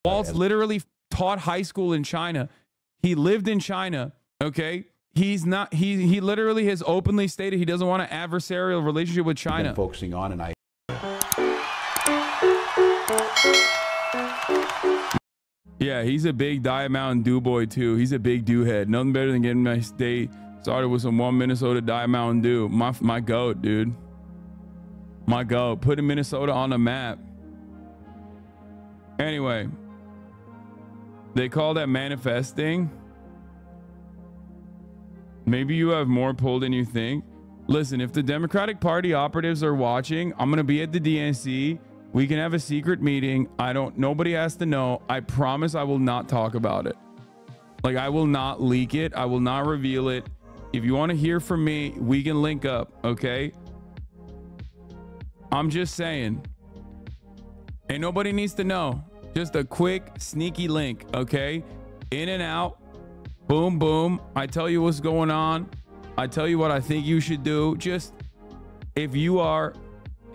Walz literally taught high school in China. He lived in China. Okay. He's not, he literally has openly stated he doesn't want an adversarial relationship with China. Focusing on, and yeah, he's a big Diet Mountain Dew boy too. He's a big dew head. Nothing better than getting my day started with some one Minnesota Diet Mountain Dew. My goat, dude. My goat. Putting Minnesota on the map. Anyway, they call that manifesting. Maybe you have more pull than you think. Listen, if the Democratic Party operatives are watching, I'm gonna be at the DNC. We can have a secret meeting. Nobody has to know. I promise I will not talk about it. Like, I will not leak it. I will not reveal it. If you want to hear from me, we can link up, okay? I'm just saying. Ain't nobody needs to know. Just a quick, sneaky link, okay? In and out. Boom, boom. I tell you what's going on. I tell you what I think you should do. Just, if you are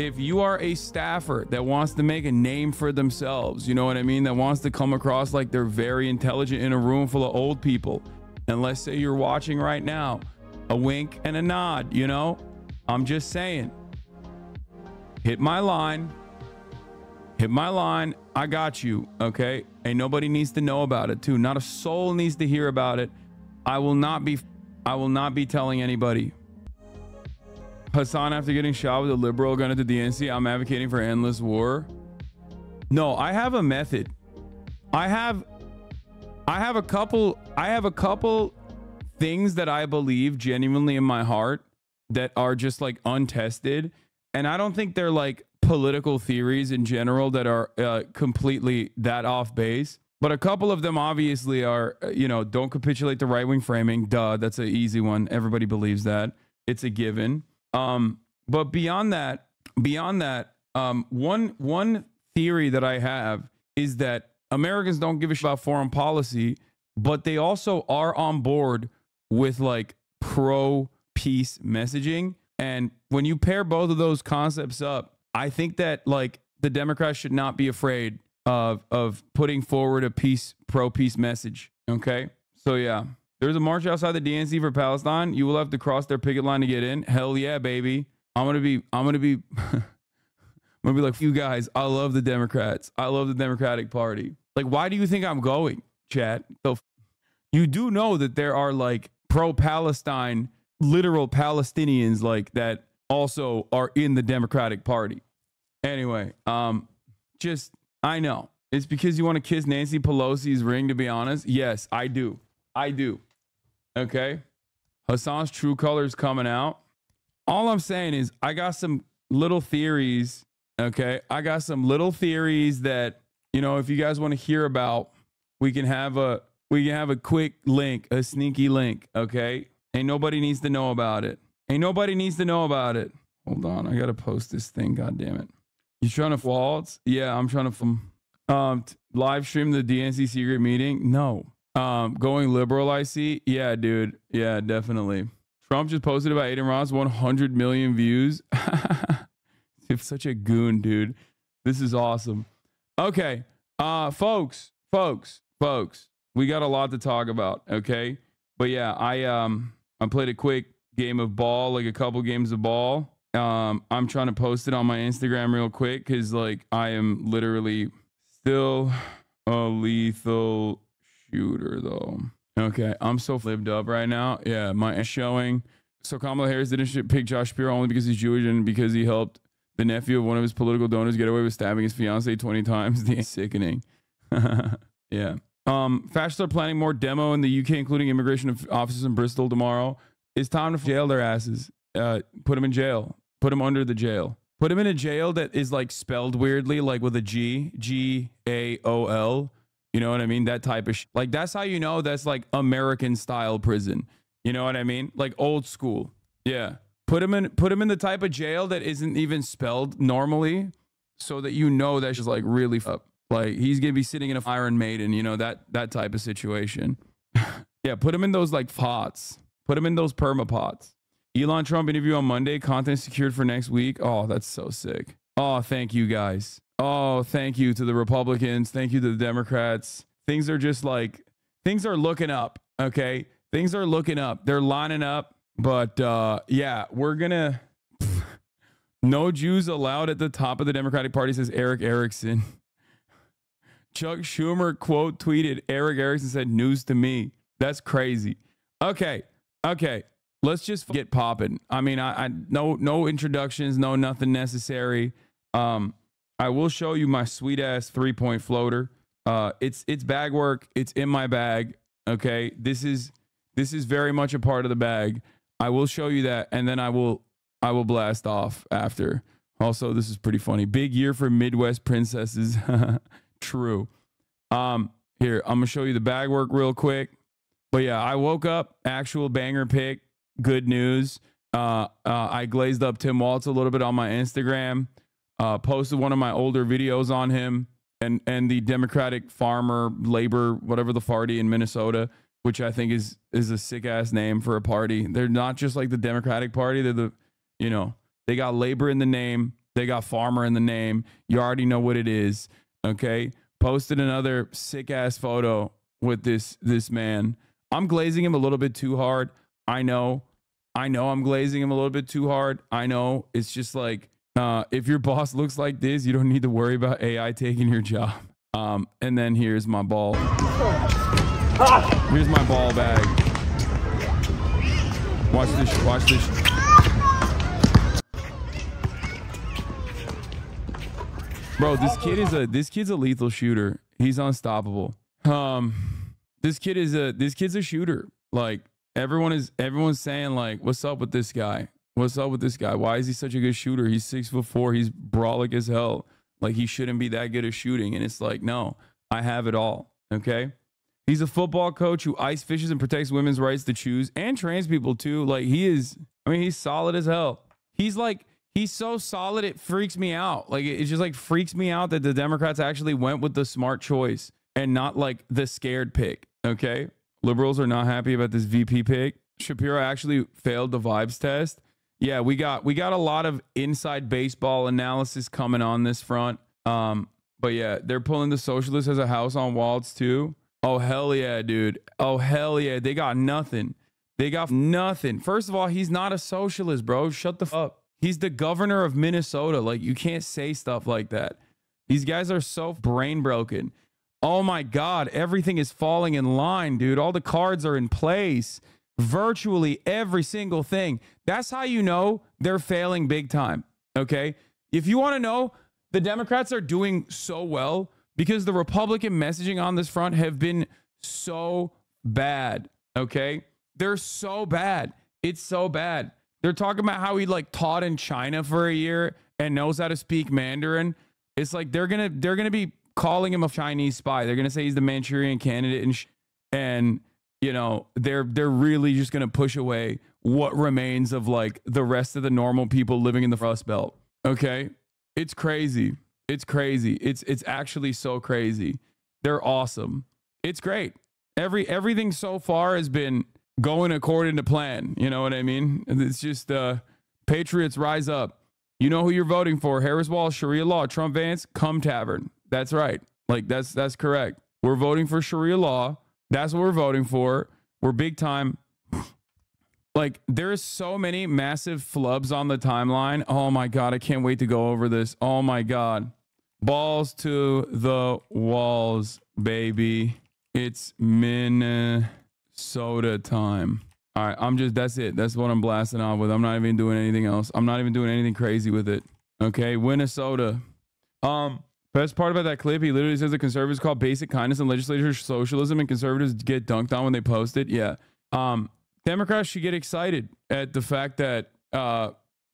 a staffer that wants to make a name for themselves, you know what I mean? That wants to come across like they're very intelligent in a room full of old people. And let's say you're watching right now, a wink and a nod, you know? I'm just saying, hit my line. Hit my line. I got you. Okay. And nobody needs to know about it too. Not a soul needs to hear about it. I will not be telling anybody. Hasan, after getting shot with a liberal gun at the DNC, I'm advocating for endless war. No, I have a method. I have a couple things that I believe genuinely in my heart that are just like untested. And I don't think they're like political theories in general that are completely that off base. But a couple of them obviously are, you know, don't capitulate to right-wing framing. Duh, that's an easy one. Everybody believes that. It's a given. But beyond that, one theory that I have is that Americans don't give a shit about foreign policy, but they also are on board with like pro-peace messaging. And when you pair both of those concepts up, I think that like the Democrats should not be afraid of putting forward a pro-peace message. Okay. So yeah, there's a march outside the DNC for Palestine. You will have to cross their picket line to get in. Hell yeah, baby. I'm going to be like, you guys, I love the Democrats. I love the Democratic Party. Like, why do you think I'm going, chat? So you do know that there are like pro-Palestine, literal Palestinians like that also are in the Democratic Party. Anyway, I know it's because you want to kiss Nancy Pelosi's ring, to be honest. Yes, I do. Okay. Hasan's true colors coming out. All I'm saying is I got some little theories. Okay. I got some little theories that, you know, if you guys want to hear about, we can have a quick link, a sneaky link. Okay. Ain't nobody needs to know about it. Hold on. I got to post this thing. God damn it. You trying to Walz? Yeah, I'm trying to live stream the DNC secret meeting. No. Going liberal, I see. Yeah, dude. Yeah, definitely. Trump just posted about Aiden Ross, 100 million views. It's such a goon, dude. This is awesome. Okay. Folks, we got a lot to talk about. Okay. But yeah, I played a quick game of ball, like a couple games of ball. I'm trying to post it on my Instagram real quick because like I am literally still a lethal shooter though. Okay, I'm so flipped up right now. Yeah, my showing. So Kamala Harris didn't pick Josh Shapiro only because he's Jewish and because he helped the nephew of one of his political donors get away with stabbing his fiance 20 times. Sickening. Yeah. Fascists are planning more demo in the UK, including immigration officers in Bristol tomorrow. It's time to jail their asses. Put them in jail. Put them under the jail. Put them in a jail that is like spelled weirdly, like with a G-A-O-L. You know what I mean? That type of like, that's how you know that's like American style prison. You know what I mean? Like old school. Yeah. Put him in the type of jail that isn't even spelled normally so that you know that's just like really up. Like he's going to be sitting in a Iron Maiden, you know, that type of situation. Yeah. Put him in those like pots. Put him in those perma pots. Elon Trump interview on Monday. Content secured for next week. Oh, that's so sick. Oh, thank you guys. Oh, thank you to the Republicans. Thank you to the Democrats. Things are just like, things are looking up. Okay. Things are looking up. They're lining up. But yeah, we're going to. No Jews allowed at the top of the Democratic Party, says Eric Erickson. Chuck Schumer quote tweeted, Eric Erickson said, news to me. That's crazy. Okay. Let's just get popping. I mean, I no introductions, no nothing necessary. I will show you my sweet ass 3-point floater. It's bag work. It's in my bag. Okay. This is very much a part of the bag. I will show you that, and then I will blast off after. Also, this is pretty funny. Big year for Midwest princesses. True. Here, I'm gonna show you the bag work real quick. But yeah, I woke up, actual banger pick. Good news. I glazed up Tim Walz a little bit on my Instagram. Posted one of my older videos on him and the Democratic Farmer Labor, whatever the party in Minnesota, which I think is a sick ass name for a party. They're not just like the Democratic Party. They're the, you know, they got labor in the name. They got farmer in the name. You already know what it is. Okay. Posted another sick ass photo with this man. I'm glazing him a little bit too hard. I know I'm glazing him a little bit too hard. I know. It's just like, if your boss looks like this, you don't need to worry about AI taking your job. And then here's my ball. Here's my ball bag. Watch this. Watch this. Bro, this kid's a lethal shooter. He's unstoppable. This kid's a shooter. Like everyone's saying like, what's up with this guy? What's up with this guy? Why is he such a good shooter? He's 6'4". He's brolic as hell. Like he shouldn't be that good at shooting. And it's like, no, I have it all. Okay. He's a football coach who ice fishes and protects women's rights to choose, and trans people too. Like he's solid as hell. He's so solid, it freaks me out. Like it just like freaks me out that the Democrats actually went with the smart choice and not like the scared pick. Okay. Liberals are not happy about this VP pick. Shapiro actually failed the vibes test. Yeah, we got a lot of inside baseball analysis coming on this front. But yeah, they're pulling the socialists as a house on Walz too. Oh hell yeah, dude. Oh hell yeah. They got nothing. They got nothing. First of all, he's not a socialist, bro. Shut the fuck up. He's the governor of Minnesota. Like you can't say stuff like that. These guys are so brain broken. Oh my God, everything is falling in line, dude. All the cards are in place. Virtually every single thing. That's how you know they're failing big time. Okay. If you want to know, the Democrats are doing so well because the Republican messaging on this front have been so bad. Okay. They're so bad. It's so bad. They're talking about how he like taught in China for a year and knows how to speak Mandarin. It's like they're gonna be calling him a Chinese spy. They're gonna say he's the Manchurian candidate and you know, they're really just going to push away what remains of like the rest of the normal people living in the Rust Belt. Okay. It's crazy. It's crazy. It's actually so crazy. They're awesome. It's great. Everything so far has been going according to plan. You know what I mean? It's just, patriots rise up. You know who you're voting for. Harris Walz, Sharia law, Trump Vance, Cum Tavern. That's right. Like that's correct. We're voting for Sharia law. That's what we're voting for. We're big time. Like there's so many massive flubs on the timeline. Oh my God. I can't wait to go over this. Oh my God. Balls to the walls, baby. It's Minnesota time. All right. That's it. That's what I'm blasting off with. I'm not even doing anything else. I'm not even doing anything crazy with it. Okay. Minnesota. Best part about that clip, he literally says the conservatives call basic kindness and legislature socialism, and conservatives get dunked on when they post it. Yeah. Democrats should get excited at the fact that,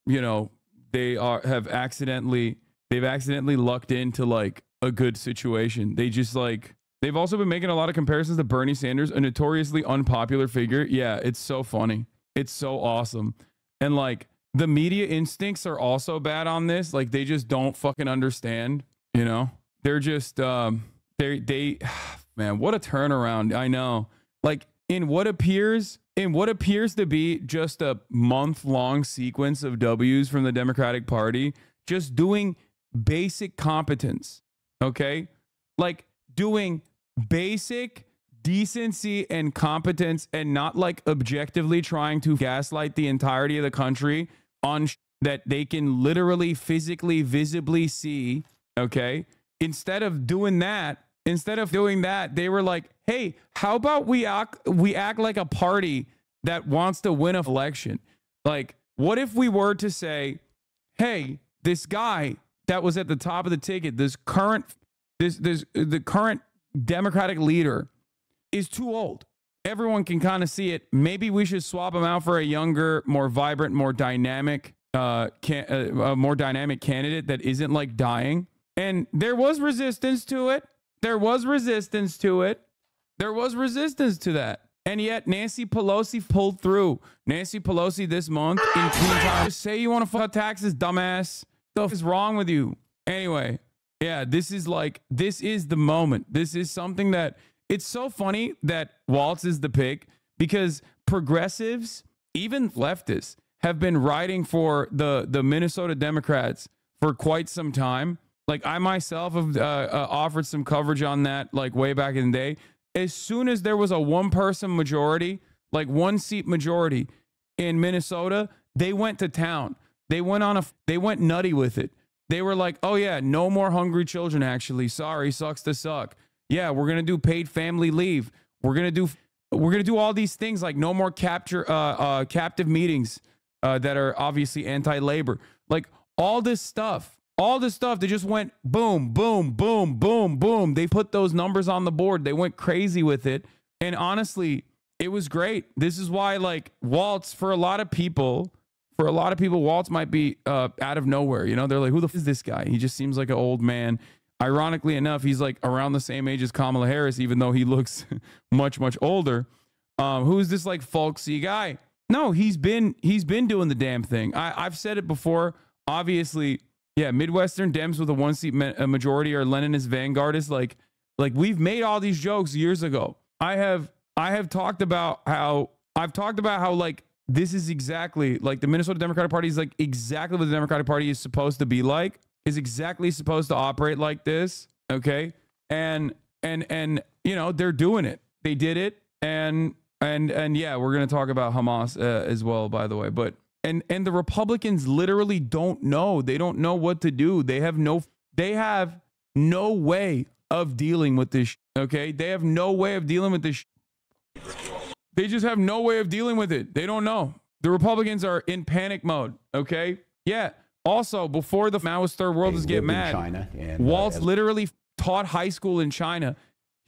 you know, they've accidentally lucked into like a good situation. They just like, they've also been making a lot of comparisons to Bernie Sanders, a notoriously unpopular figure. Yeah. It's so funny. It's so awesome. And like the media instincts are also bad on this. Like they just don't fucking understand. You know, they're just, man, what a turnaround. I know. Like in what appears to be just a month-long sequence of W's from the Democratic Party, just doing basic competence, okay? Like doing basic decency and competence and not like objectively trying to gaslight the entirety of the country on that they can literally physically visibly see, okay? Instead of doing that, they were like, hey, how about we act like a party that wants to win an election? Like, what if we were to say, hey, this guy that was at the top of the ticket, the current Democratic leader is too old. Everyone can kind of see it. Maybe we should swap him out for a younger, more vibrant, more dynamic, more dynamic candidate that isn't like dying. And there was resistance to it. There was resistance to that. And yet Nancy Pelosi pulled through. Nancy Pelosi this month in Clean Time. Just say you want to fuck taxes, dumbass. What the fuck is wrong with you? Anyway, yeah, this is the moment. This is something that it's so funny that Walz is the pick because progressives, even leftists, have been writing for the Minnesota Democrats for quite some time. Like I myself have offered some coverage on that like way back in the day. As soon as there was a one-person majority, like one-seat majority in Minnesota, they went to town. They went nutty with it. They were like, "Oh yeah, no more hungry children. Actually, sorry, sucks to suck. Yeah, we're gonna do paid family leave. We're gonna do all these things like no more captive meetings that are obviously anti-labor. Like all this stuff." They just went boom, boom, boom, boom, boom. They put those numbers on the board. They went crazy with it. And honestly, it was great. This is why like Walz, for a lot of people, Walz might be out of nowhere. You know, they're like, who the f is this guy? He just seems like an old man. Ironically enough, he's like around the same age as Kamala Harris, even though he looks much, much older. Who's this like folksy guy? No, he's been doing the damn thing. I've said it before. Obviously, yeah, Midwestern Dems with a one-seat majority are Leninist vanguardists. Like we've made all these jokes years ago. I have talked about how like this is exactly like the Minnesota Democratic Party is like exactly what the Democratic Party is supposed to be like, is exactly supposed to operate like this. Okay. And you know, they're doing it. They did it. And yeah, we're going to talk about Hamas as well, by the way, but and the Republicans literally don't know. They don't know what to do. They have no way of dealing with this. Okay. They have no way of dealing with this. They just have no way of dealing with it. They don't know. The Republicans are in panic mode. Okay. Yeah. Also, before the Maoist third worlders get mad, China and, Walz literally taught high school in China.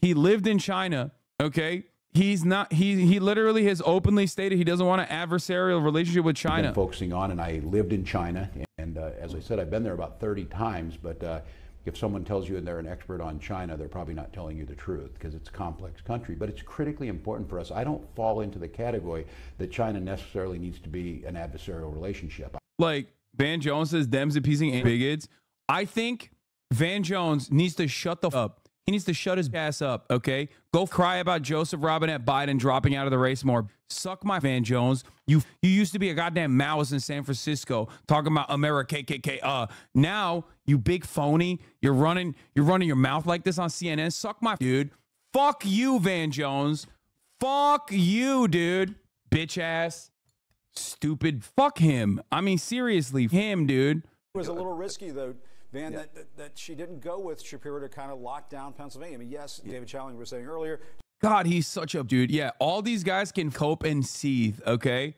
He lived in China. Okay. He literally has openly stated he doesn't want an adversarial relationship with China. I've been focusing on, and I lived in China, and as I said, I've been there about 30 times, but if someone tells you they're an expert on China, they're probably not telling you the truth because it's a complex country, but it's critically important for us. I don't fall into the category that China necessarily needs to be an adversarial relationship. Like Van Jones says, Dems appeasing bigots. I think Van Jones needs to shut the up. He needs to shut his ass up, okay? Go cry about Joseph Robinette Biden dropping out of the race more. Suck my Van Jones. You used to be a goddamn Maoist in San Francisco talking about America, KKK. Now, you big phony, you're running your mouth like this on CNN. Suck my dude. Fuck you, Van Jones. Fuck you, dude. Bitch ass. Stupid. Fuck him. I mean, seriously, him, dude. It was a little risky, though, Van, yeah, that she didn't go with Shapiro to kind of lock down Pennsylvania. I mean, yes, David Challing was saying earlier. God, he's such a dude. Yeah, all these guys can cope and seethe, okay?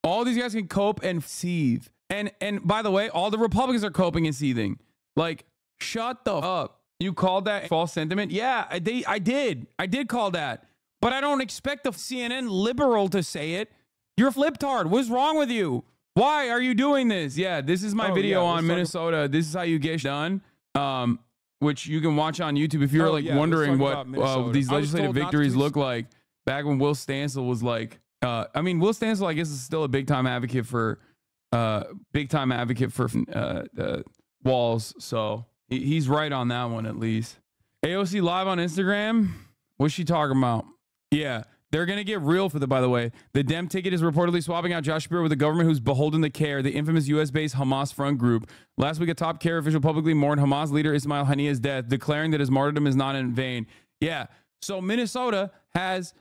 All these guys can cope and seethe. And by the way, all the Republicans are coping and seething. Like, shut the up. You called that false sentiment? Yeah, I did. I did call that. But I don't expect the CNN liberal to say it. You're a fliptard. What's wrong with you? Why are you doing this? Yeah, this is my video on Minnesota. This is how you get done, which you can watch on YouTube if you're wondering what these legislative victories look like. Back when Will Stansel was like, I mean, Will Stansel, I guess, is still a big time advocate for Walz. So he's right on that one at least. AOC live on Instagram. What's she talking about? Yeah. They're going to get real for the, by the way. The Dem ticket is reportedly swapping out Josh Shapiro with a government who's beholden to CARE, the infamous U.S.-based Hamas front group. Last week, a top CARE official publicly mourned Hamas leader Ismail Haniyeh's death, declaring that his martyrdom is not in vain. Yeah, so Minnesota has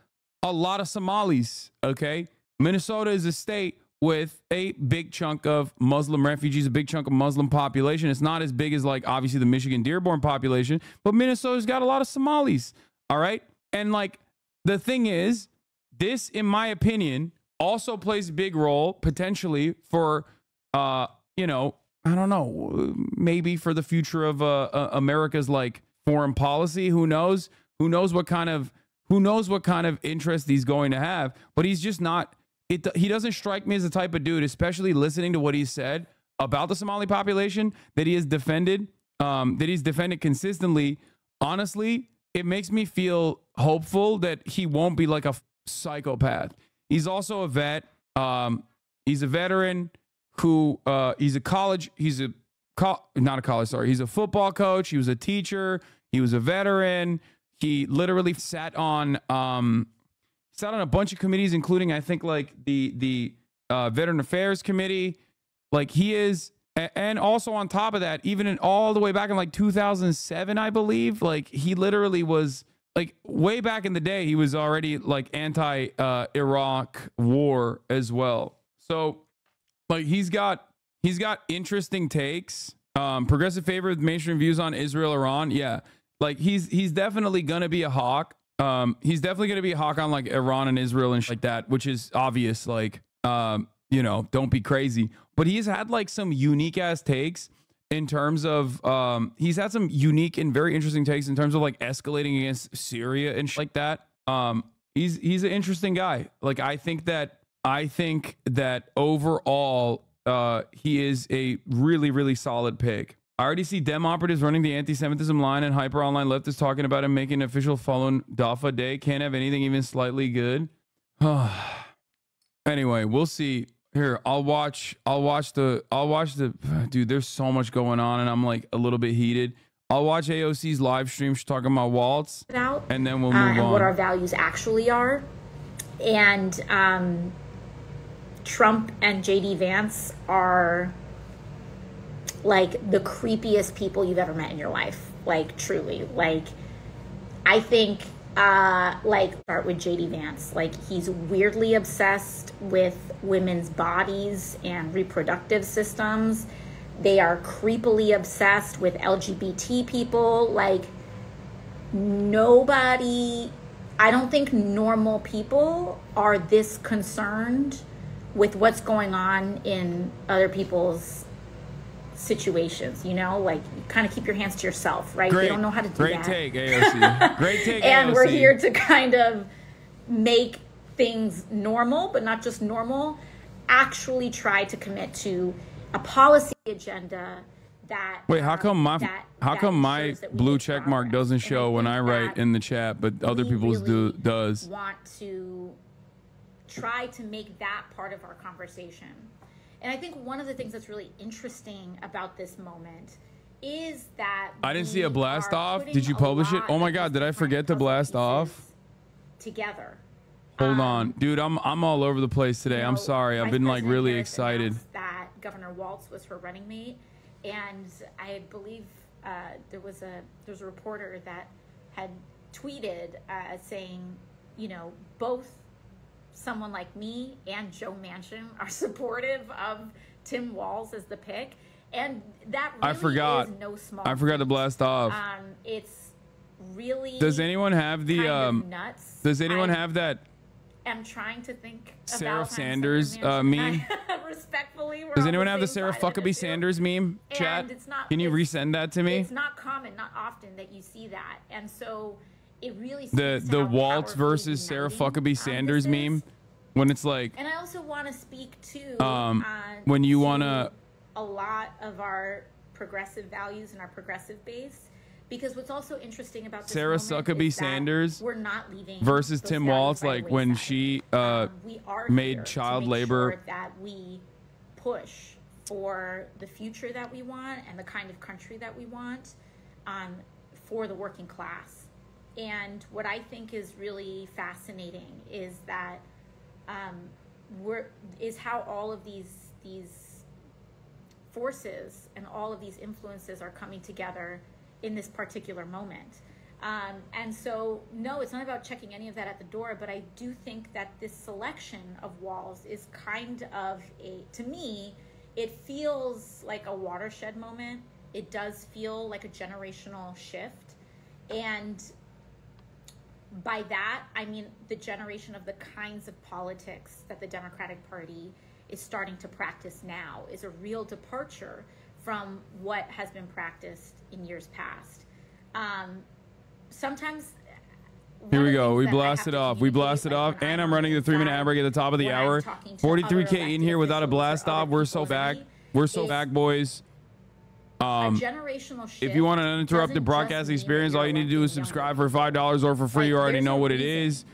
a lot of Somalis, okay? Minnesota is a state with a big chunk of Muslim refugees, a big chunk of Muslim population. It's not as big as, like, obviously the Michigan Dearborn population, but Minnesota's got a lot of Somalis, all right? And, like, the thing is, this, in my opinion, also plays a big role potentially for, you know, I don't know, maybe for the future of America's like foreign policy. Who knows? Who knows what kind of interest he's going to have? But he's just not. He doesn't strike me as the type of dude, especially listening to what he said about the Somali population that he has defended, consistently. Honestly, it makes me feel hopeful that he won't be like a psychopath. He's also a vet. He's a veteran who he's a football coach. He was a teacher. He was a veteran. He literally sat on a bunch of committees, including I think like the Veteran Affairs Committee. Like he is. And also on top of that, even all the way back in like 2007, I believe, like he literally was like way back in the day, he was already like anti-Iraq war as well. So like he's got interesting takes, progressive favor with mainstream views on Israel, Iran. Yeah. Like he's definitely going to be a hawk. He's definitely going to be a hawk on like Iran and Israel and shit like that, which is obvious. Like, you know, don't be crazy. But he's had like some unique ass takes in terms of he's had some unique and very interesting takes in terms of like escalating against Syria and shit like that. He's an interesting guy. Like I think that overall he is a really, really solid pick. I already see Dem operatives running the anti-Semitism line and hyper online leftists talking about him making an official Falun Dafa day. Can't have anything even slightly good. Anyway, we'll see. Here, I'll watch the dude, there's so much going on and I'm like a little bit heated. I'll watch AOC's live stream. She's talking about Walz, and then we'll move on. What our values actually are. And Trump and JD Vance are like the creepiest people you've ever met in your life. Like truly. Like I think like start with JD Vance. Like he's weirdly obsessed with women's bodies and reproductive systems. They are creepily obsessed with LGBT people. Like nobody, I don't think normal people are this concerned with what's going on in other people's situations, you know, like you kind of keep your hands to yourself, right? They don't know how to do that. Great take, AOC. Great take, and AOC. We're here to kind of make things normal, but not just normal, actually try to commit to a policy agenda that wait, how come my blue check mark doesn't show when I write in the chat, but other people's does? Want to try to make that part of our conversation. And I think one of the things that's really interesting about this moment is that I didn't see a blast off. Did you publish it? Oh my God, did I forget to blast off? Together. Hold on, dude. I'm all over the place today. I'm sorry. I've been like really excited. That Governor Walz was her running mate, and I believe there was a reporter that had tweeted saying, you know, both someone like me and Joe Manchin are supportive of Tim Walz as the pick, and that really is no small. I forgot to blast off. It's really. Does anyone have the nuts? Does anyone have that? I'm trying to think. Sarah Sanders meme. Respectfully, does anyone have the Sarah Fuckabee Sanders meme? Chat. Can you resend that to me? It's not common, not often that you see that, and so. It really the Waltz versus Sarah Fuckabee Sanders meme when it's like, and I also want to speak to when you want to a lot of our progressive values and our progressive base, because what's also interesting about this Sarah Fuckabee Sanders we're not leaving versus Tim Walz, like when she made child labor, sure that we push for the future that we want and the kind of country that we want for the working class. And what I think is really fascinating is that how all of these forces and all of these influences are coming together in this particular moment. And so, no, it's not about checking any of that at the door, but I do think that this selection of Walz is kind of to me, it feels like a watershed moment. It does feel like a generational shift. And by that, I mean the generation of the kinds of politics that the Democratic Party is starting to practice now is a real departure from what has been practiced in years past. Sometimes here we go. We blasted off. We blasted off. And I'm running the 3-minute ad break at the top of the hour. 43K in here without a blast off. We're so back. We're so back, boys. Generational shift. If you want an uninterrupted broadcast experience, all you need to do is subscribe for $5 or for free. You already know what it is.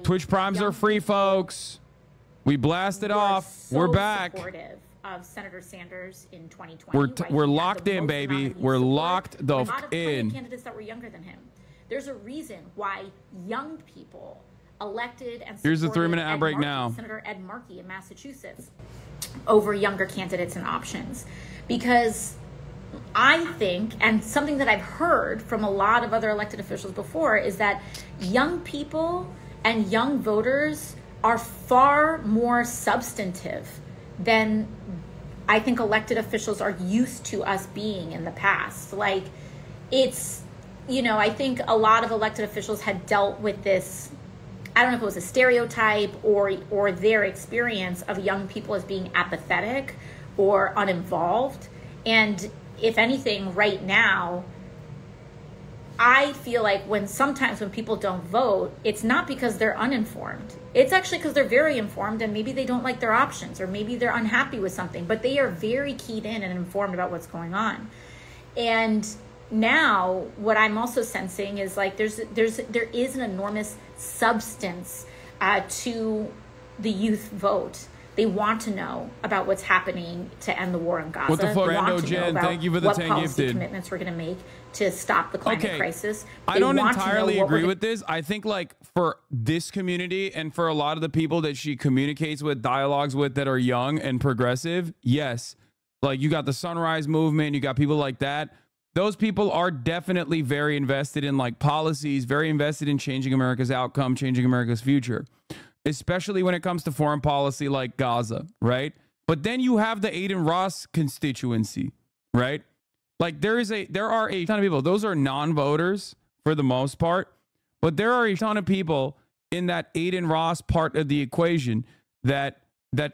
Twitch Primes are free, folks. We blasted off. We're back. Of Senator Sanders in 2020. We're locked in, baby. We're locked the in. Candidates that were younger than him. There's a reason why young people elected and here's the 3-minute ad break now. Senator Ed Markey in Massachusetts over younger candidates and options, because I think, and something that I've heard from a lot of other elected officials before, is that young people and young voters are far more substantive than I think elected officials are used to us being in the past. Like, it's, you know, I think a lot of elected officials had dealt with this, I don't know if it was a stereotype or their experience of young people as being apathetic or uninvolved. And if anything, right now, I feel like sometimes when people don't vote, it's not because they're uninformed. It's actually because they're very informed, and maybe they don't like their options, or maybe they're unhappy with something, but they are very keyed in and informed about what's going on. And now what I'm also sensing is like there is an enormous substance to the youth vote. They want to know about what's happening to end the war in Gaza. What the fuck, Rando Jen? Thank you for the 10 policy gifted. Commitments we're going to make to stop the climate crisis. I don't entirely agree with this. I think like for this community and for a lot of the people that she communicates with, dialogues with that are young and progressive, yes. Like you got the Sunrise Movement, you got people like that. Those people are definitely very invested in like policies, very invested in changing America's outcome, changing America's future, especially when it comes to foreign policy like Gaza, right? But then you have the Aiden Ross constituency, right? Like there are a ton of people. Those are non-voters for the most part, but there are a ton of people in that Aiden Ross part of the equation that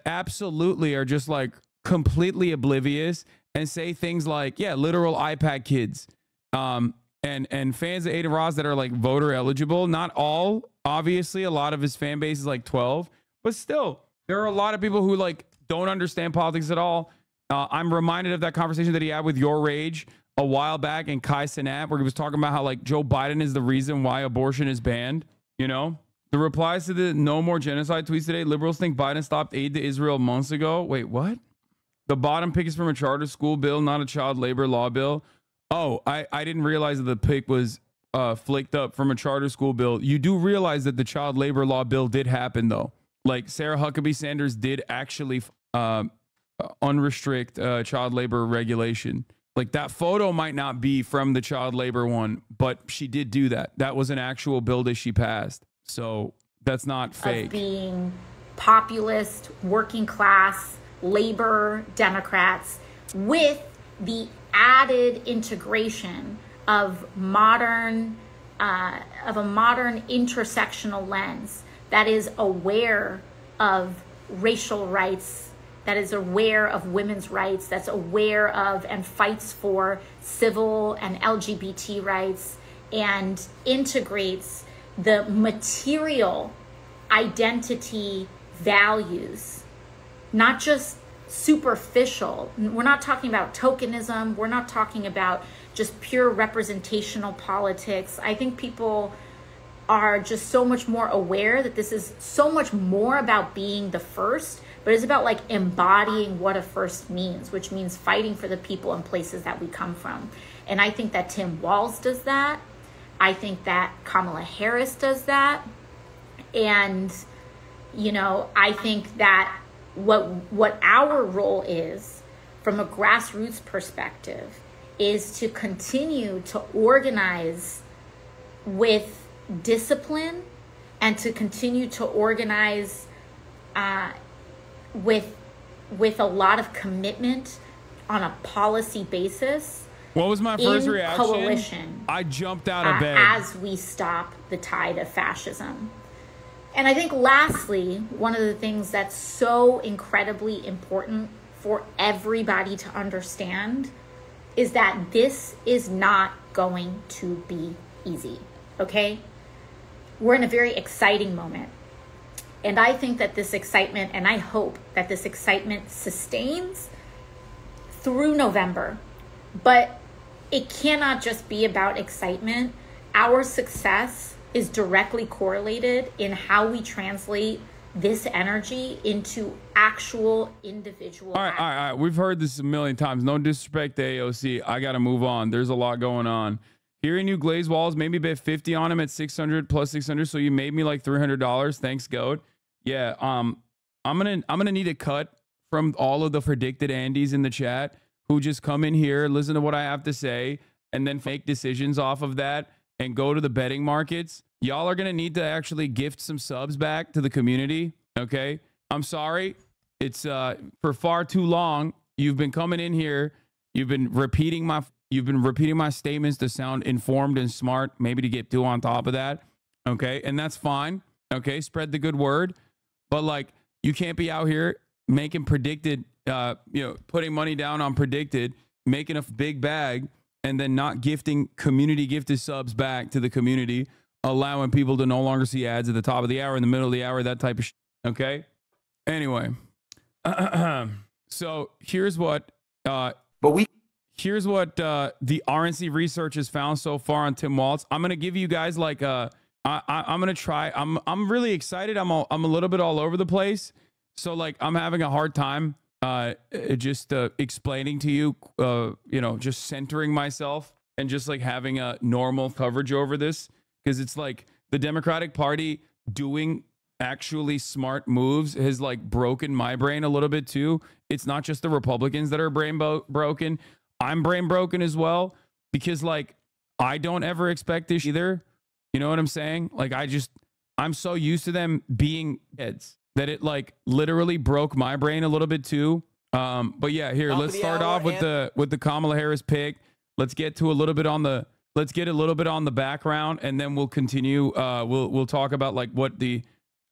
absolutely are just like completely oblivious and say things like, yeah, literal iPad kids, and fans of Aiden Ross that are like voter eligible. Not all, obviously, a lot of his fan base is like 12, but still, there are a lot of people who like don't understand politics at all. I'm reminded of that conversation that he had with Your Rage a while back in Kai Cenat, where he was talking about how like Joe Biden is the reason why abortion is banned. You know, the replies to the No More Genocide tweets today. Liberals think Biden stopped aid to Israel months ago. Wait, what? The bottom pick is from a charter school bill, not a child labor law bill. Oh, I didn't realize that the pick was flaked up from a charter school bill. You do realize that the child labor law bill did happen, though. Like Sarah Huckabee Sanders did actually unrestrict child labor regulation. Like that photo might not be from the child labor one, but she did do that. That was an actual bill that she passed. So that's not fake. Of being populist, working class, labor Democrats with the added integration of a modern intersectional lens that is aware of racial rights, that is aware of women's rights, that's aware of and fights for civil and LGBT rights, and integrates the material identity values, not just superficial. We're not talking about tokenism. We're not talking about just pure representational politics. I think people are just so much more aware that this is so much more about being the first, but it's about like embodying what a first means, which means fighting for the people and places that we come from. And I think that Tim Walz does that. I think that Kamala Harris does that. And, you know, I think that what our role is from a grassroots perspective is to continue to organize with discipline and to continue to organize with a lot of commitment on a policy basis. What was my first reaction? Coalition. I jumped out of bed. As we stop the tide of fascism. And I think lastly, one of the things that's so incredibly important for everybody to understand is that this is not going to be easy, okay? We're in a very exciting moment. And I think that this excitement, and I hope that this excitement sustains through November. But it cannot just be about excitement. Our success is directly correlated in how we translate this energy into actual individual. All right. We've heard this a million times. No disrespect to AOC. I got to move on. There's a lot going on. Hearing you glaze walls, maybe bet 50 on him at 600 plus 600. So you made me like $300. Thanks, Goat. Yeah. I'm gonna need a cut from all of the predicted Andys in the chat who just come in here, listen to what I have to say, and then make decisions off of that and go to the betting markets. Y'all are gonna need to actually gift some subs back to the community. Okay. I'm sorry. It's for far too long. You've been coming in here. You've been repeating my statements to sound informed and smart, maybe to get two on top of that. Okay. And that's fine. Okay. Spread the good word. But like, you can't be out here making predicted, putting money down on predicted, making a big bag, and then not gifting community gifted subs back to the community, allowing people to no longer see ads at the top of the hour, in the middle of the hour, that type of shit. Okay. Anyway. So here's what, here's what the RNC research has found so far on Tim Walz. I'm going to give you guys like I'm going to try. I'm really excited. I'm a little bit all over the place. So like I'm having a hard time just explaining to you, just centering myself and just like having a normal coverage over this, because it's like the Democratic Party doing actually smart moves has like broken my brain a little bit too. It's not just the Republicans that are brain broken. I'm brain broken as well, because like I don't ever expect this either. You know what I'm saying? Like I'm so used to them being heads that it like literally broke my brain a little bit too. But yeah, here, let's start off with the Kamala Harris pick. Let's get a little bit on the background, and then we'll continue. We'll talk about like what the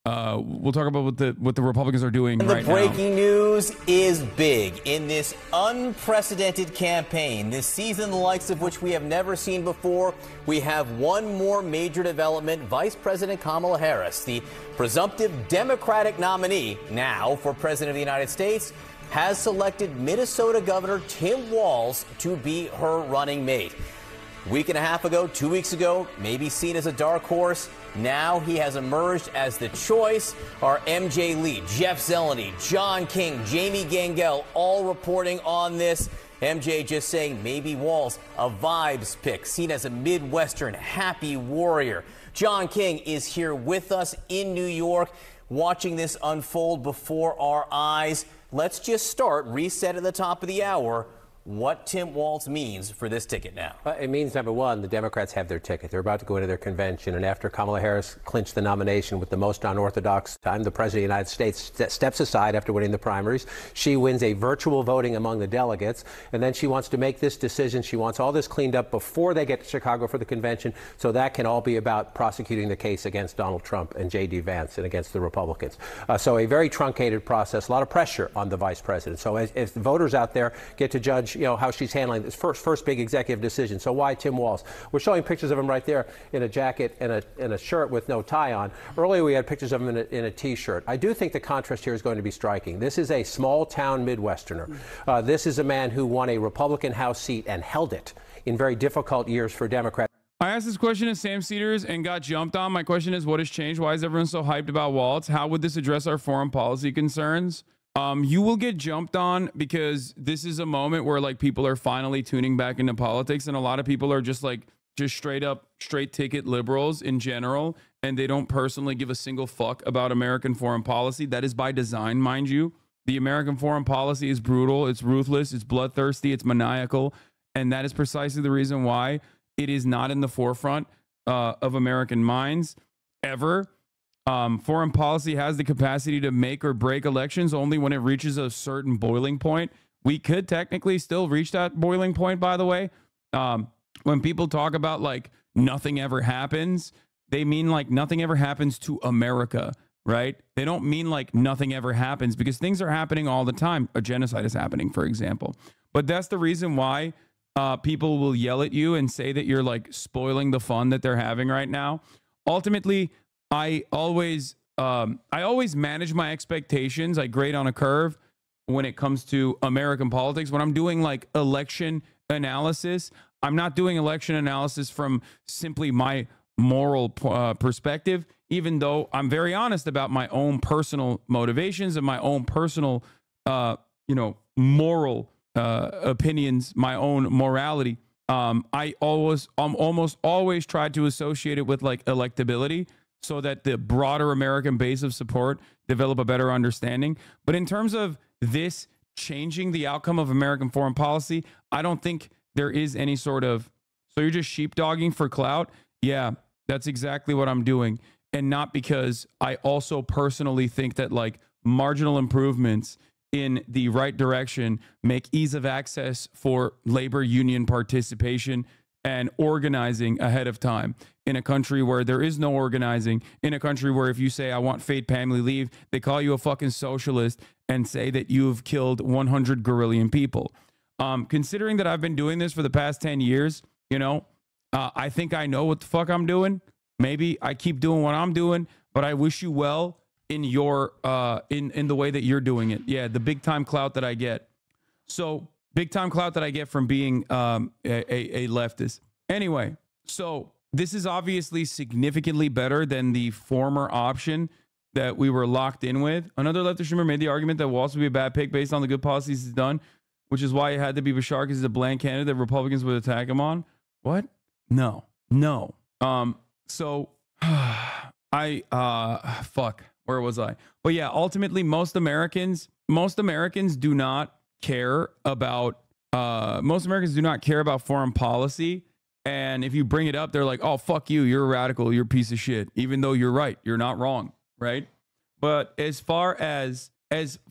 Republicans are doing right now. The breaking news is big in this unprecedented campaign, this season the likes of which we have never seen before. We have one more major development. Vice President Kamala Harris, the presumptive Democratic nominee now for President of the United States, has selected Minnesota Governor Tim Walz to be her running mate. Week and a half ago, 2 weeks ago, maybe seen as a dark horse. Now he has emerged as the choice. Our MJ Lee, Jeff Zeleny, John King, Jamie Gangel, all reporting on this. MJ just saying maybe Walz, a vibes pick, seen as a Midwestern happy warrior. John King is here with us in New York, watching this unfold before our eyes. Let's just start, reset at the top of the hour, what Tim Walz means for this ticket now. It means, number one, the Democrats have their ticket. They're about to go into their convention, and after Kamala Harris clinched the nomination with the most unorthodox time, the President of the United States steps aside after winning the primaries. She wins a virtual voting among the delegates, and then she wants to make this decision. She wants all this cleaned up before they get to Chicago for the convention, so that can all be about prosecuting the case against Donald Trump and J.D. Vance and against the Republicans. So a very truncated process, a lot of pressure on the vice president. So as the voters out there get to judge how she's handling this first big executive decision. So why Tim Walz? We're showing pictures of him right there in a jacket and a shirt with no tie on. Earlier we had pictures of him in a T-shirt. I do think the contrast here is going to be striking. This is a small town Midwesterner. This is a man who won a Republican House seat and held it in very difficult years for Democrats. I asked this question to Sam Cedars and got jumped on. My question is, what has changed? Why is everyone so hyped about Walz? How would this address our foreign policy concerns? You will get jumped on because this is a moment where like people are finally tuning back into politics, and a lot of people are just like just straight up, straight ticket liberals in general, and they don't personally give a single fuck about American foreign policy. That is by design, mind you. The American foreign policy is brutal, it's ruthless, it's bloodthirsty, it's maniacal, and that is precisely the reason why it is not in the forefront of American minds ever. Foreign policy has the capacity to make or break elections only when it reaches a certain boiling point. We could technically still reach that boiling point, by the way. When people talk about like nothing ever happens, they mean like nothing ever happens to America, right? They don't mean like nothing ever happens, because things are happening all the time. A genocide is happening, for example. But that's the reason why people will yell at you and say that you're like spoiling the fun that they're having right now. Ultimately, I always manage my expectations. I grade on a curve when it comes to American politics. When I'm doing like election analysis, I'm not doing election analysis from simply my moral perspective, even though I'm very honest about my own personal motivations and my own personal, moral opinions, my own morality. I almost always try to associate it with like electability, so that the broader American base of support develop a better understanding. But in terms of this changing the outcome of American foreign policy, I don't think there is any sort of, so you're just sheepdogging for clout? Yeah, that's exactly what I'm doing. And not because I also personally think that like marginal improvements in the right direction make ease of access for labor union participation and organizing ahead of time in a country where there is no organizing, in a country where if you say I want paid family leave, they call you a fucking socialist and say that you've killed 100 guerrillian people. Considering that I've been doing this for the past 10 years, I think I know what the fuck I'm doing. Maybe I keep doing what I'm doing, but I wish you well in your in the way that you're doing it. Yeah, the big time clout that I get. So big time clout that I get from being a leftist. Anyway, so this is obviously significantly better than the former option that we were locked in with. Another leftist streamer made the argument that Walz would be a bad pick based on the good policies he's done, which is why it had to be Bashar because he's a bland candidate that Republicans would attack him on. What? No. So fuck, where was I? But yeah, ultimately most Americans do not care about foreign policy. And if you bring it up, they're like, oh, fuck you, you're a radical, you're a piece of shit, even though you're right, you're not wrong, right? But as far as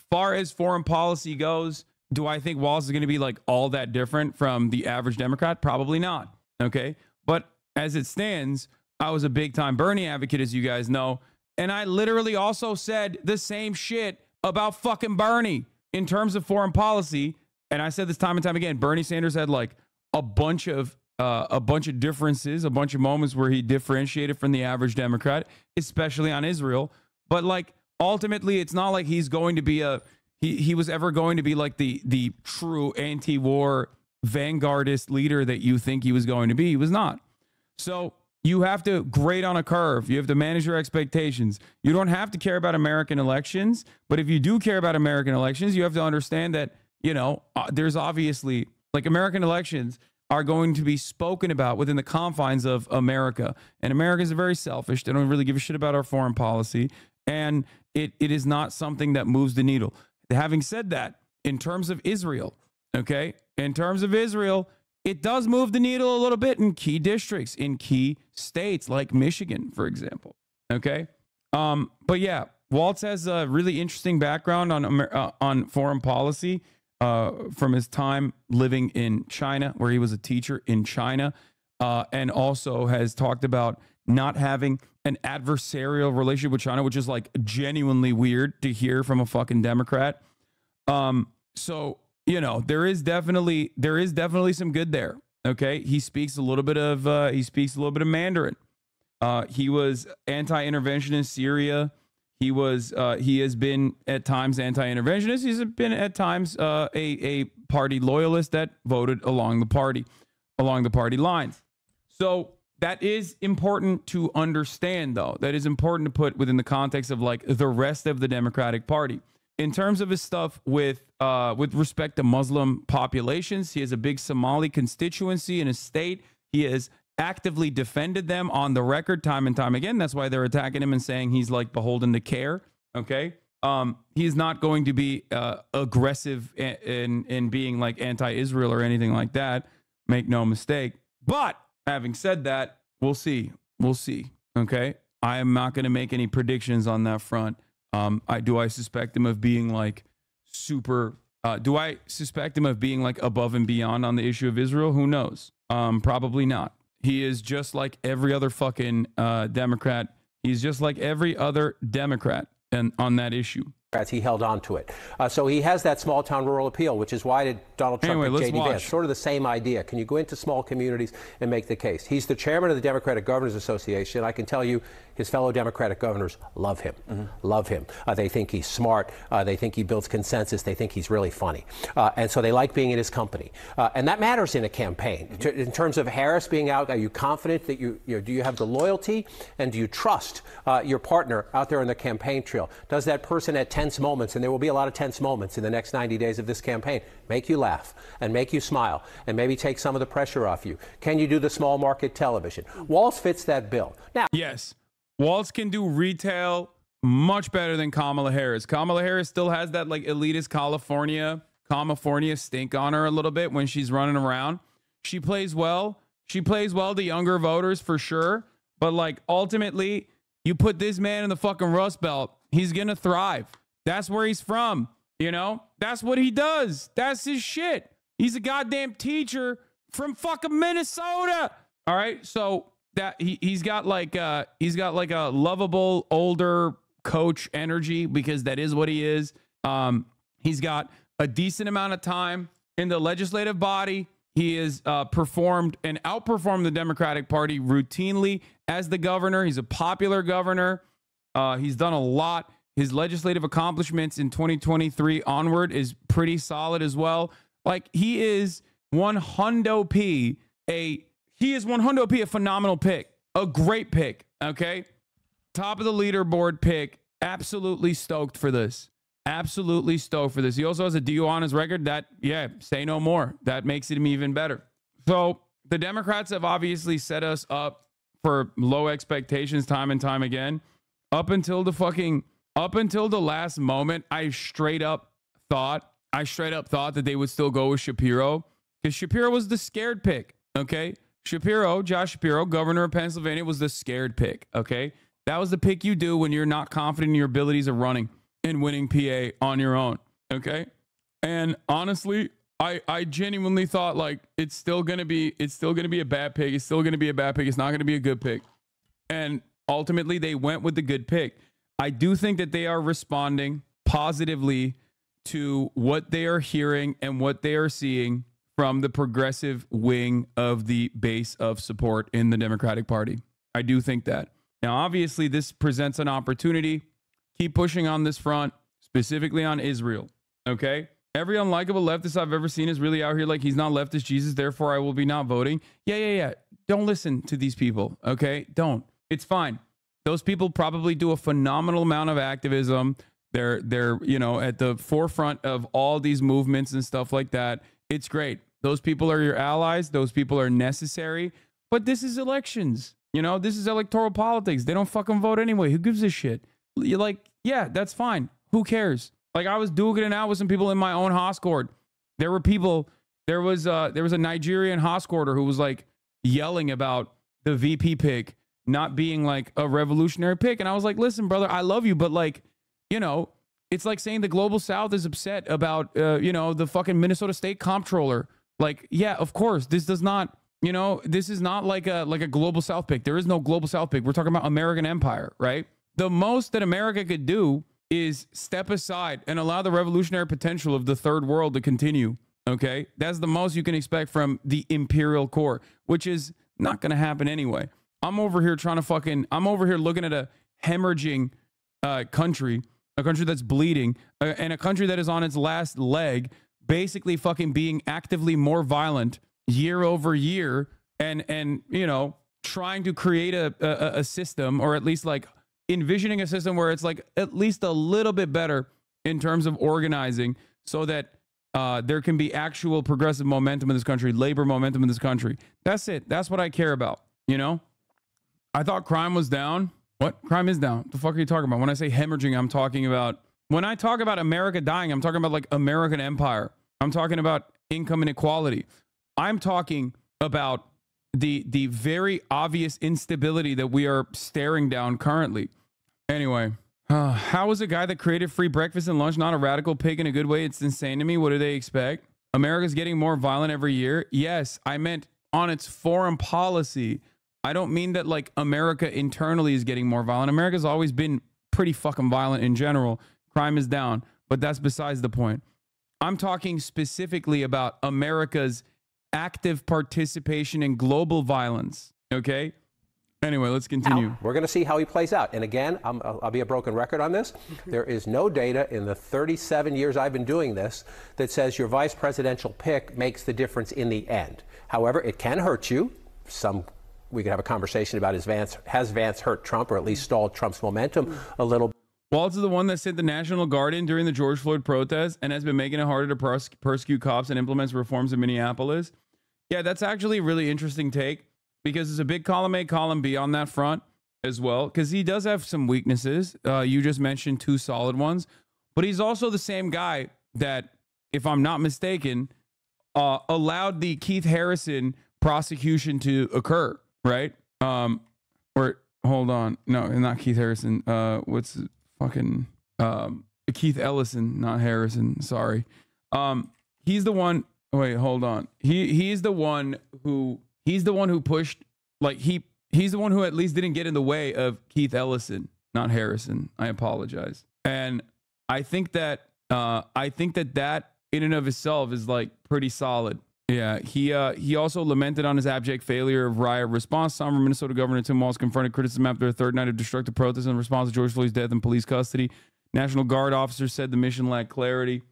foreign policy goes, do I think Walz is going to be like all that different from the average Democrat? Probably not. Okay. But as it stands, I was a big time Bernie advocate, as you guys know. And I literally also said the same shit about fucking Bernie in terms of foreign policy. And I said this time and time again, Bernie Sanders had like a bunch of differences, a bunch of moments where he differentiated from the average Democrat, especially on Israel. But like ultimately, it's not like he's going to be he was ever going to be like the true anti-war vanguardist leader that you think he was going to be. He was not. So you have to grade on a curve. You have to manage your expectations. You don't have to care about American elections, but if you do care about American elections, you have to understand that, there's obviously like American elections are going to be spoken about within the confines of America. And Americans are very selfish. They don't really give a shit about our foreign policy. And it is not something that moves the needle. Having said that, in terms of Israel, okay, it does move the needle a little bit in key districts, in key states like Michigan, for example. Okay. But yeah, Walz has a really interesting background on foreign policy from his time living in China, where he was a teacher in China, and also has talked about not having an adversarial relationship with China, which is like genuinely weird to hear from a fucking Democrat. So, there is definitely some good there. Okay. He speaks a little bit of Mandarin. He was anti-intervention in Syria. He has been at times anti-interventionist. He's been at times a party loyalist that voted along the party lines. So that is important to understand, though. That is important to put within the context of like the rest of the Democratic Party. In terms of his stuff with respect to Muslim populations, he has a big Somali constituency in his state. He has actively defended them on the record time and time again. That's why they're attacking him and saying he's like beholden to care. Okay. He's not going to be aggressive in being like anti-Israel or anything like that. Make no mistake. But having said that, we'll see. We'll see. Okay. I am not going to make any predictions on that front. I suspect him of being like super. Do I suspect him of being like above and beyond on the issue of Israel? Who knows? Probably not. He is just like every other fucking Democrat. He's just like every other Democrat and on that issue. He held on to it. So he has that small town rural appeal, which is why did Donald Trump and J.D. Vance. Sort of the same idea. Can you go into small communities and make the case? He's the chairman of the Democratic Governors Association. I can tell you his fellow Democratic governors love him. Love him. They think he's smart. They think he builds consensus. They think he's really funny. And so they like being in his company. And that matters in a campaign. In terms of Harris being out, are you confident that do you have the loyalty and do you trust your partner out there on the campaign trail? Does that person at tense moments, and there will be a lot of tense moments in the next 90 days of this campaign, make you laugh and make you smile and maybe take some of the pressure off you? Can you do the small market television? Walz fits that bill. Now, yes, Walz can do retail much better than Kamala Harris. Kamala Harris still has that like elitist California stink on her a little bit when she's running around. She plays well. She plays well to younger voters for sure. But like ultimately, you put this man in the fucking Rust Belt, he's going to thrive. That's where he's from. You know, that's what he does. That's his shit. He's a goddamn teacher from fucking Minnesota. All right. So that he's got like a lovable older coach energy because that is what he is. He's got a decent amount of time in the legislative body. He has performed and outperformed the Democratic Party routinely as the governor. He's a popular governor. He's done a lot. His legislative accomplishments in 2023 onward is pretty solid as well. Like he is 100p a phenomenal pick, a great pick. Okay, top of the leaderboard pick. Absolutely stoked for this. Absolutely stoked for this. He also has a DUI on his record. That, yeah, say no more. That makes him even better. So the Democrats have obviously set us up for low expectations time and time again. Up until the last moment, I straight up thought that they would still go with Shapiro because Shapiro was the scared pick. Okay. Josh Shapiro, governor of Pennsylvania, was the scared pick. Okay. That was the pick you do when you're not confident in your abilities of running and winning PA on your own. Okay. And honestly, I genuinely thought like it's still going to be a bad pick. It's still going to be a bad pick. It's not going to be a good pick. And ultimately they went with the good pick. I do think that they are responding positively to what they are hearing and what they are seeing from the progressive wing of the base of support in the Democratic Party. I do think that. Now, obviously, this presents an opportunity. Keep pushing on this front, specifically on Israel. Okay? Every unlikable leftist I've ever seen is really out here like he's not leftist Jesus, therefore I will be not voting. Yeah. Don't listen to these people. Okay? Don't. It's fine. Those people probably do a phenomenal amount of activism. They're at the forefront of all these movements and stuff like that. It's great. Those people are your allies. Those people are necessary. But this is elections. This is electoral politics. They don't fucking vote anyway. Who gives a shit? You're like, yeah, that's fine. Who cares? Like I was duking it out with some people in my own Hoscord. There was a Nigerian Hoscorder who was like yelling about the VP pick not being like a revolutionary pick. And I was like, listen, brother, I love you. But like, it's like saying the global South is upset about, the fucking Minnesota State comptroller. Like, yeah, of course, this does not, this is not like a global South pick. There is no global South pick. We're talking about American empire, right? The most that America could do is step aside and allow the revolutionary potential of the third world to continue. Okay. That's the most you can expect from the imperial core, which is not going to happen anyway. I'm over here looking at a hemorrhaging country, a country that's bleeding, and a country that is on its last leg, basically fucking being actively more violent year over year and trying to create a system, or at least like envisioning a system where it's like at least a little bit better in terms of organizing so that there can be actual progressive momentum in this country, labor momentum in this country. That's it. That's what I care about. You know, I thought crime was down. What? Crime is down. The fuck are you talking about? When I say hemorrhaging, I'm talking about, when I talk about America dying, I'm talking about like American empire. I'm talking about income inequality. I'm talking about the very obvious instability that we are staring down currently. Anyway, how is a guy that created free breakfast and lunch not a radical pig in a good way? It's insane to me. What do they expect? America's getting more violent every year. Yes, I meant on its foreign policy. I don't mean that like America internally is getting more violent. America's always been pretty fucking violent in general. Crime is down, but that's besides the point. I'm talking specifically about America's active participation in global violence. Okay? Anyway, let's continue. Now, we're going to see how he plays out. And again, I'll be a broken record on this. There is no data in the 37 years I've been doing this that says your vice presidential pick makes the difference in the end. However, it can hurt you. We could have a conversation about has Vance hurt Trump or at least stalled Trump's momentum a little. Walz is the one that sent the National Guard in during the George Floyd protests and has been making it harder to persecute cops and implements reforms in Minneapolis. Yeah, that's actually a really interesting take, because there's a big column A, column B on that front as well, because he does have some weaknesses. You just mentioned 2 solid ones, but he's also the same guy that, if I'm not mistaken, allowed the Keith Harrison prosecution to occur, right? Or hold on, no, not Keith Harrison. What's fucking Keith Ellison, not Harrison. Sorry. He's the one. Wait, hold on. He's the one who pushed, like he's the one who at least didn't get in the way of Keith Ellison, not Harrison. I apologize. And I think that that in and of itself is like pretty solid. Yeah, he also lamented on his abject failure of riot response. Summer, Minnesota Governor Tim Walz confronted criticism after a third night of destructive protests in response to George Floyd's death in police custody. National Guard officers said the mission lacked clarity.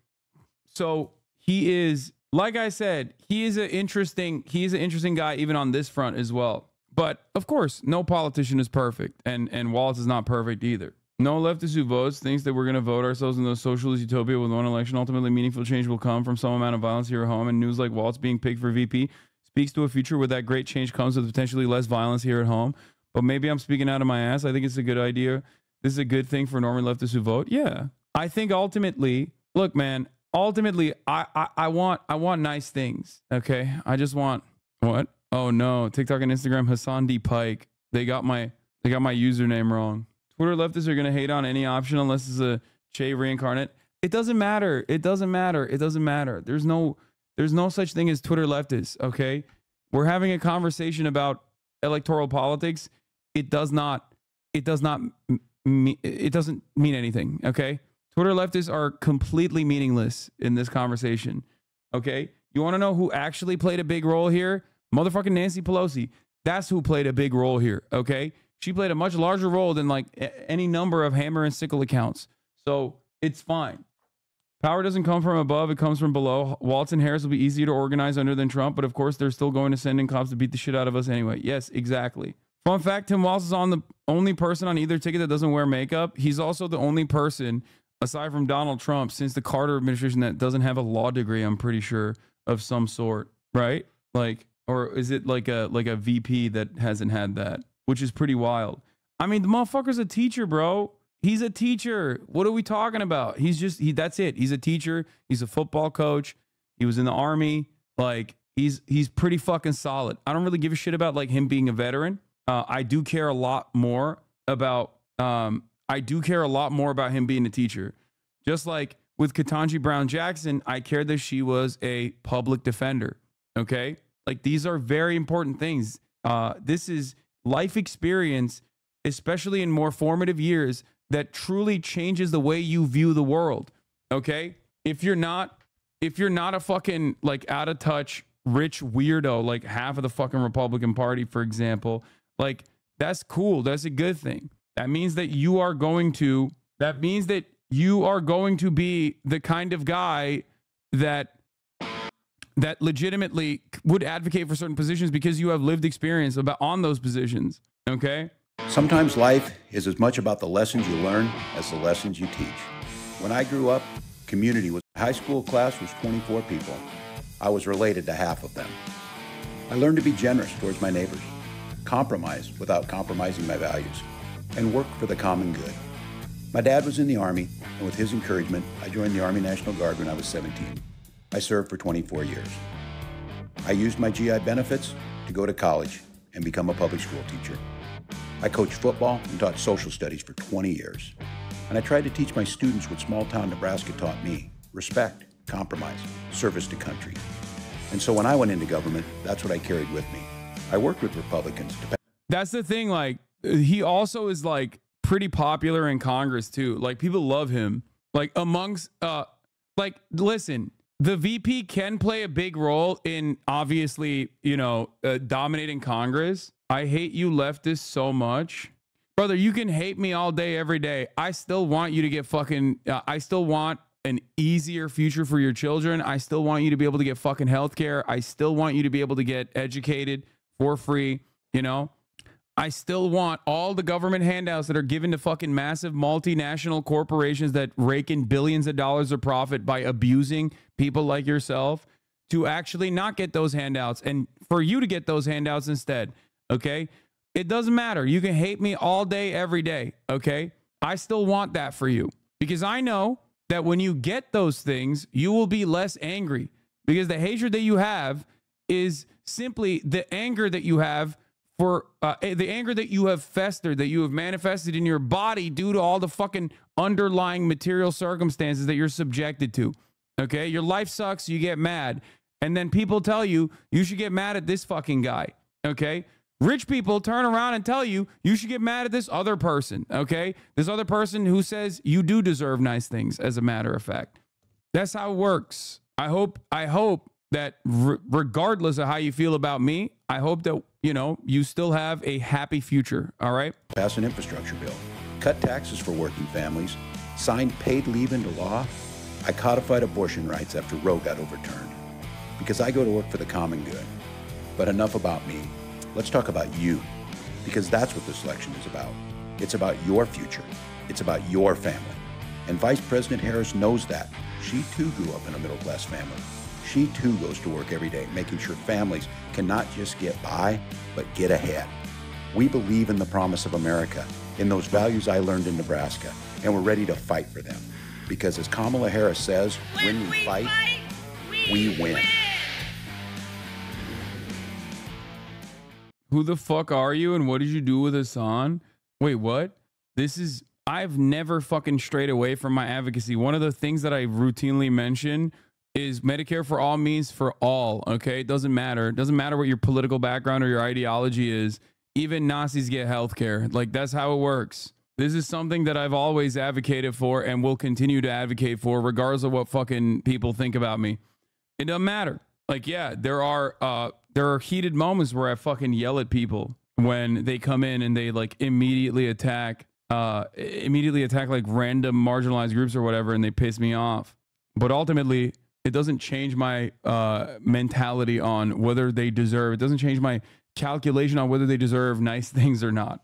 So he is, like I said, he is an interesting guy even on this front as well. But of course, no politician is perfect, and Walz is not perfect either. No leftist who votes thinks that we're going to vote ourselves into a socialist utopia with one election. Ultimately, meaningful change will come from some amount of violence here at home. And news like Walz being picked for VP speaks to a future where that great change comes with potentially less violence here at home. But maybe I'm speaking out of my ass. I think it's a good idea. This is a good thing for normal leftists who vote. Yeah, I think ultimately, look, man. Ultimately, I want nice things. Okay, I just want what? Oh no, TikTok and Instagram, Hasan D Pike. They got my username wrong. Twitter leftists are gonna hate on any option unless it's a Che reincarnate. It doesn't matter. It doesn't matter. It doesn't matter. There's no such thing as Twitter leftists. Okay, we're having a conversation about electoral politics. It doesn't mean anything. Okay. Twitter leftists are completely meaningless in this conversation. Okay. You want to know who actually played a big role here? Motherfucking Nancy Pelosi. That's who played a big role here. Okay. She played a much larger role than like any number of hammer and sickle accounts. So it's fine. Power doesn't come from above. It comes from below. Walz and Harris will be easier to organize under than Trump, but of course they're still going to send in cops to beat the shit out of us anyway. Yes, exactly. Fun fact, Tim Walz is the only person on either ticket that doesn't wear makeup. He's also the only person, aside from Donald Trump, since the Carter administration, that doesn't have a law degree, I'm pretty sure, of some sort, right? Like, or is it like a VP that hasn't had that, which is pretty wild. I mean, the motherfucker's a teacher, bro. He's a teacher. What are we talking about? That's it. He's a teacher. He's a football coach. He was in the army. Like, he's pretty fucking solid. I don't really give a shit about like him being a veteran. I do care a lot more about him being a teacher. Just like with Ketanji Brown Jackson, I care that she was a public defender. Okay? Like, these are very important things. This is life experience, especially in more formative years, that truly changes the way you view the world. Okay? If you're not a fucking like out of touch rich weirdo like half of the fucking Republican Party, for example, like, that's cool. That's a good thing. That means that you are going to be the kind of guy that legitimately would advocate for certain positions because you have lived experience on those positions. Okay? Sometimes life is as much about the lessons you learn as the lessons you teach. When I grew up, community was, high school class was 24 people. I was related to half of them. I learned to be generous towards my neighbors, compromise without compromising my values, and work for the common good. My dad was in the Army, and with his encouragement, I joined the Army National Guard when I was 17. I served for 24 years. I used my GI benefits to go to college and become a public school teacher. I coached football and taught social studies for 20 years. And I tried to teach my students what small-town Nebraska taught me: respect, compromise, service to country. And so when I went into government, that's what I carried with me. I worked with Republicans to pass. That's the thing. Like, he also is like pretty popular in Congress too. Like, people love him. Like, amongst, like, listen, the VP can play a big role in obviously, dominating Congress. I hate you leftists so much. Brother, you can hate me all day, every day. I still want you to get fucking, I still want an easier future for your children. I still want you to be able to get fucking healthcare. I still want you to be able to get educated for free, I still want all the government handouts that are given to fucking massive multinational corporations that rake in billions of dollars of profit by abusing people like yourself to actually not get those handouts and for you to get those handouts instead, okay? It doesn't matter. You can hate me all day, every day, okay? I still want that for you because I know that when you get those things, you will be less angry because the hatred that you have is simply the anger that you have for the anger that you have festered, that you have manifested in your body due to all the fucking underlying material circumstances that you're subjected to. Okay? Your life sucks, you get mad. And then people tell you, you should get mad at this fucking guy. Okay? Rich people turn around and tell you, you should get mad at this other person. Okay? This other person who says you do deserve nice things, as a matter of fact. That's how it works. I hope that regardless of how you feel about me, I hope that, you still have a happy future. All right. Pass an infrastructure bill, cut taxes for working families, signed paid leave into law. I codified abortion rights after Roe got overturned because I go to work for the common good. But enough about me. Let's talk about you, because that's what this election is about. It's about your future. It's about your family. And Vice President Harris knows that. She too grew up in a middle-class family. She too goes to work every day, making sure families can not just get by, but get ahead. We believe in the promise of America, in those values I learned in Nebraska, and we're ready to fight for them. Because as Kamala Harris says, when we fight, we win. Who the fuck are you and what did you do with Hasan? Wait, what? I've never fucking strayed away from my advocacy. One of the things that I routinely mention is Medicare for all means for all, okay? It doesn't matter. It doesn't matter what your political background or your ideology is. Even Nazis get healthcare. Like, that's how it works. This is something that I've always advocated for and will continue to advocate for regardless of what fucking people think about me. It doesn't matter. Like, yeah, there are heated moments where I fucking yell at people when they come in and they like immediately attack like random marginalized groups or whatever, and they piss me off. But ultimately, it doesn't change my mentality on whether they deserve. It doesn't change my calculation on whether they deserve nice things or not.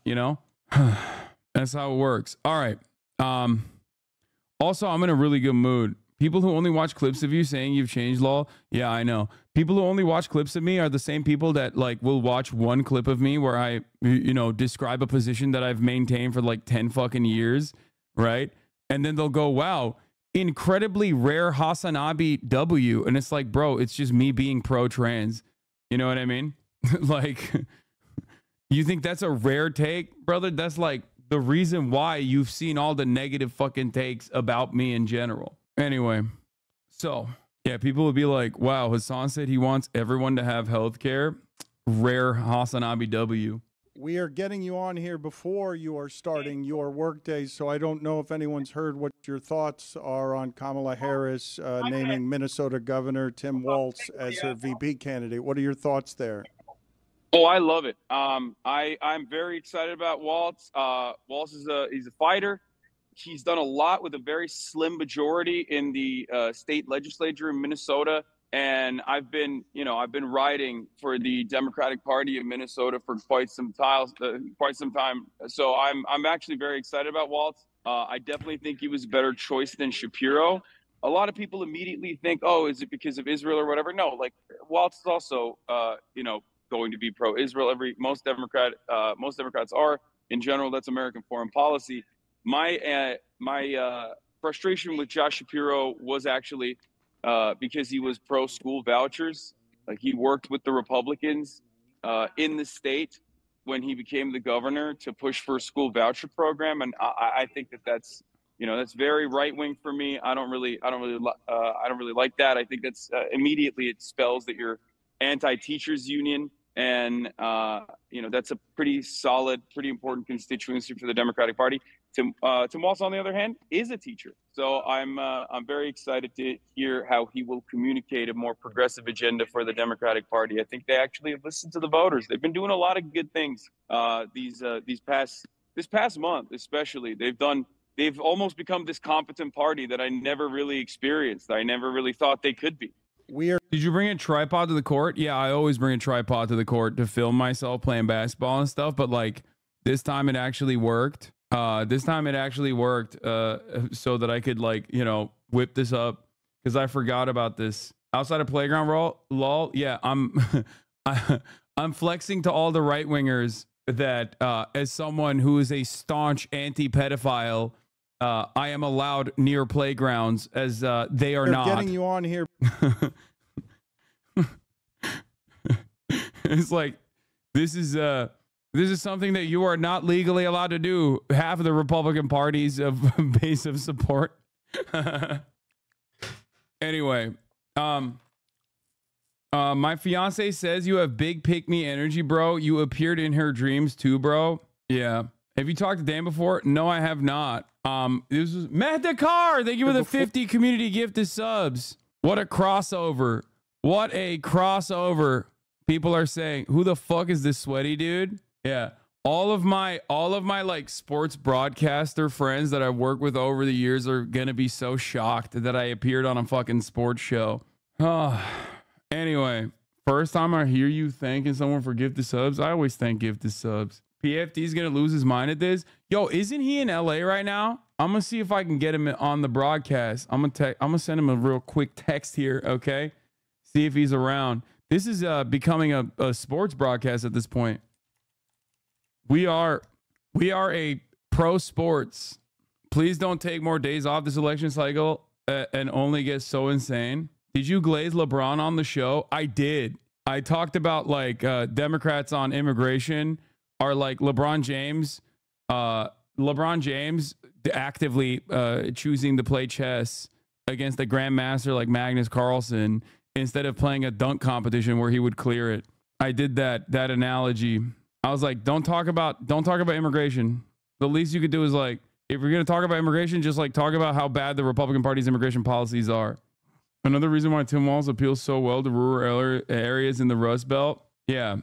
That's how it works. All right. Also, I'm in a really good mood. People who only watch clips of you saying you've changed law. Yeah, I know. People who only watch clips of me are the same people that like will watch one clip of me where I, describe a position that I've maintained for like 10 fucking years. Right. And then they'll go, wow, incredibly rare HasanAbi W. And it's like, bro, it's just me being pro-trans. You know what I mean? Like, you think that's a rare take, brother? That's like the reason why you've seen all the negative fucking takes about me in general. Anyway, so yeah, people would be like, wow, Hasan said he wants everyone to have health care. Rare HasanAbi W. We are getting you on here before you are starting your workday, so I don't know if anyone's heard what your thoughts are on Kamala Harris naming Minnesota Governor Tim Walz as her VP candidate. What are your thoughts there? Oh, I love it. I'm very excited about Walz. Walz he's a fighter. He's done a lot with a very slim majority in the state legislature in Minnesota. And I've been riding for the Democratic Party of Minnesota for quite some time. So I'm actually very excited about Walz. I definitely think he was a better choice than Shapiro. A lot of people immediately think, oh, is it because of Israel or whatever? No, like Walz is also, going to be pro-Israel. Most Democrats are. In general, that's American foreign policy. My frustration with Josh Shapiro was actually because he was pro-school vouchers. Like, he worked with the Republicans in the state when he became the governor to push for a school voucher program, and I think that's that's very right wing for me. I don't really like that. I think that's immediately it spells that you're anti-teachers union, and that's a pretty solid, pretty important constituency for the Democratic Party. Tim Walz, on the other hand, is a teacher, so I'm very excited to hear how he will communicate a more progressive agenda for the Democratic Party. I think they actually have listened to the voters. They've been doing a lot of good things this past month, especially. They've almost become this competent party that I never really experienced. I never really thought they could be. Did you bring a tripod to the court? Yeah, I always bring a tripod to the court to film myself playing basketball and stuff. But like this time it actually worked. So that I could whip this up, because I forgot about this. Outside of playground lol. Yeah, I'm flexing to all the right wingers that as someone who is a staunch anti-pedophile, I am allowed near playgrounds as they are not. Getting you on here. It's like this is something that you are not legally allowed to do. Half of the Republican Party's base of support. Anyway, my fiance says you have big pick-me energy, bro. You appeared in her dreams too, bro. Yeah. Have you talked to Dan before? No, I have not. This was Matt Dakar. Thank you for the 50 community gifted subs. What a crossover. What a crossover. People are saying, who the fuck is this sweaty dude? Yeah. All of my like sports broadcaster friends that I've worked with over the years are going to be so shocked that I appeared on a fucking sports show. Anyway, first time I hear you thanking someone for gifted subs. I always thank gifted subs. PFD's going to lose his mind at this. Yo, isn't he in LA right now? I'm going to see if I can get him on the broadcast. I'm going to send him a real quick text here, okay? See if he's around. This is becoming a sports broadcast at this point. We are a pro sports. Please don't take more days off this election cycle and only get so insane. Did you glaze LeBron on the show? I did. I talked about like Democrats on immigration are like LeBron James actively choosing to play chess against a grandmaster like Magnus Carlsen instead of playing a dunk competition where he would clear it. I did that analogy. I was like, don't talk about immigration. The least you could do is like, if you're going to talk about immigration, just like talk about how bad the Republican Party's immigration policies are. Another reason why Tim Walz appeals so well to rural areas in the Rust Belt. Yeah.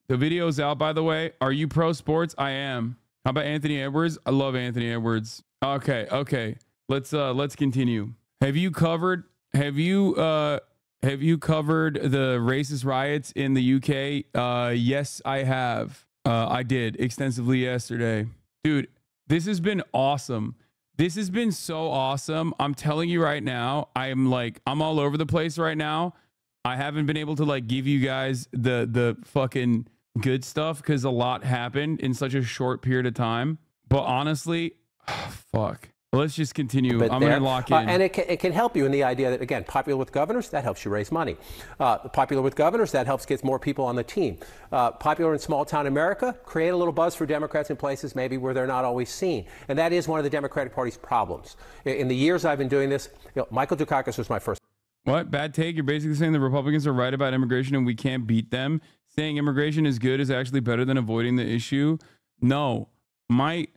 The video's out, by the way. Are you pro sports? I am. How about Anthony Edwards? I love Anthony Edwards. Okay. Let's continue. Have you covered the racist riots in the UK? Yes, I have. I did extensively yesterday. Dude, this has been awesome. This has been so awesome. I'm telling you right now, I'm all over the place right now. I haven't been able to like give you guys the fucking good stuff because a lot happened in such a short period of time. But honestly, fuck. Let's just continue. I'm going to lock in. And it can help you in the idea that, again, popular with governors, that helps you raise money. Popular with governors, that helps get more people on the team. Popular in small town America, create a little buzz for Democrats in places maybe where they're not always seen. And that is one of the Democratic Party's problems. In the years I've been doing this, Michael Dukakis was my first. What? Bad take? You're basically saying the Republicans are right about immigration and we can't beat them? Saying immigration is good is actually better than avoiding the issue? No. My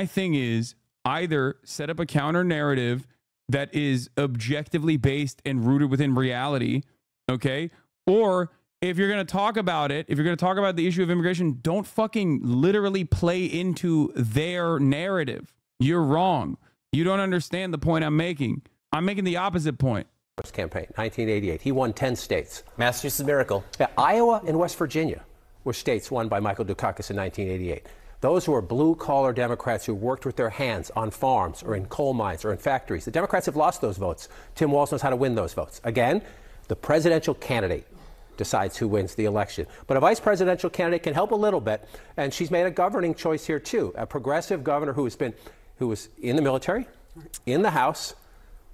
thing is, either set up a counter narrative that is objectively based and rooted within reality, okay? Or if you're going to talk about it, if you're going to talk about the issue of immigration, don't fucking literally play into their narrative. You're wrong. You don't understand the point I'm making. I'm making the opposite point. Campaign, 1988. He won 10 states. Massachusetts miracle. Yeah, Iowa and West Virginia were states won by Michael Dukakis in 1988. Those who are blue-collar Democrats who worked with their hands on farms or in coal mines or in factories. The Democrats have lost those votes. Tim Walz knows how to win those votes. Again, the presidential candidate decides who wins the election. But a vice presidential candidate can help a little bit, and she's made a governing choice here too. A progressive governor who was in the military, in the House,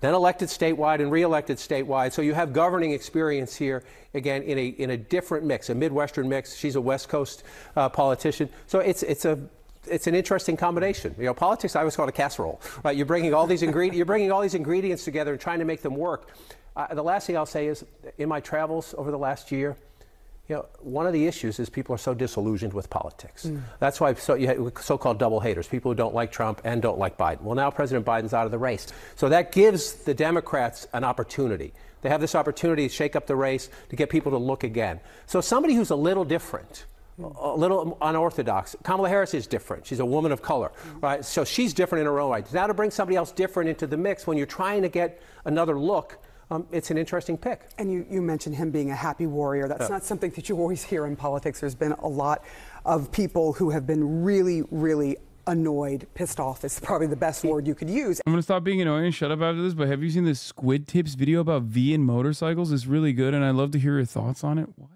then elected statewide and re-elected statewide. So you have governing experience here, again, in a different mix, a Midwestern mix. She's a West Coast politician. So it's an interesting combination. You know, politics, I always call it a casserole, right? You're bringing all these ingredients together and trying to make them work. The last thing I'll say is, in my travels over the last year, you know, one of the issues is people are so disillusioned with politics. That's why you have so-called double haters, people who don't like Trump and don't like Biden. Well, now President Biden's out of the race. So that gives the Democrats an opportunity. They have this opportunity to shake up the race, to get people to look again. So somebody who's a little different, a little unorthodox. Kamala Harris is different. She's a woman of color, right? So she's different in her own right. Now to bring somebody else different into the mix when you're trying to get another look, it's an interesting pick. And you mentioned him being a happy warrior. That's not something that you always hear in politics. There's been a lot of people who have been really, really annoyed, pissed off is probably the best word you could use. I'm going to stop being annoying and shut up after this, but have you seen this Squid Tips video about V and motorcycles? It's really good, and I'd love to hear your thoughts on it. What?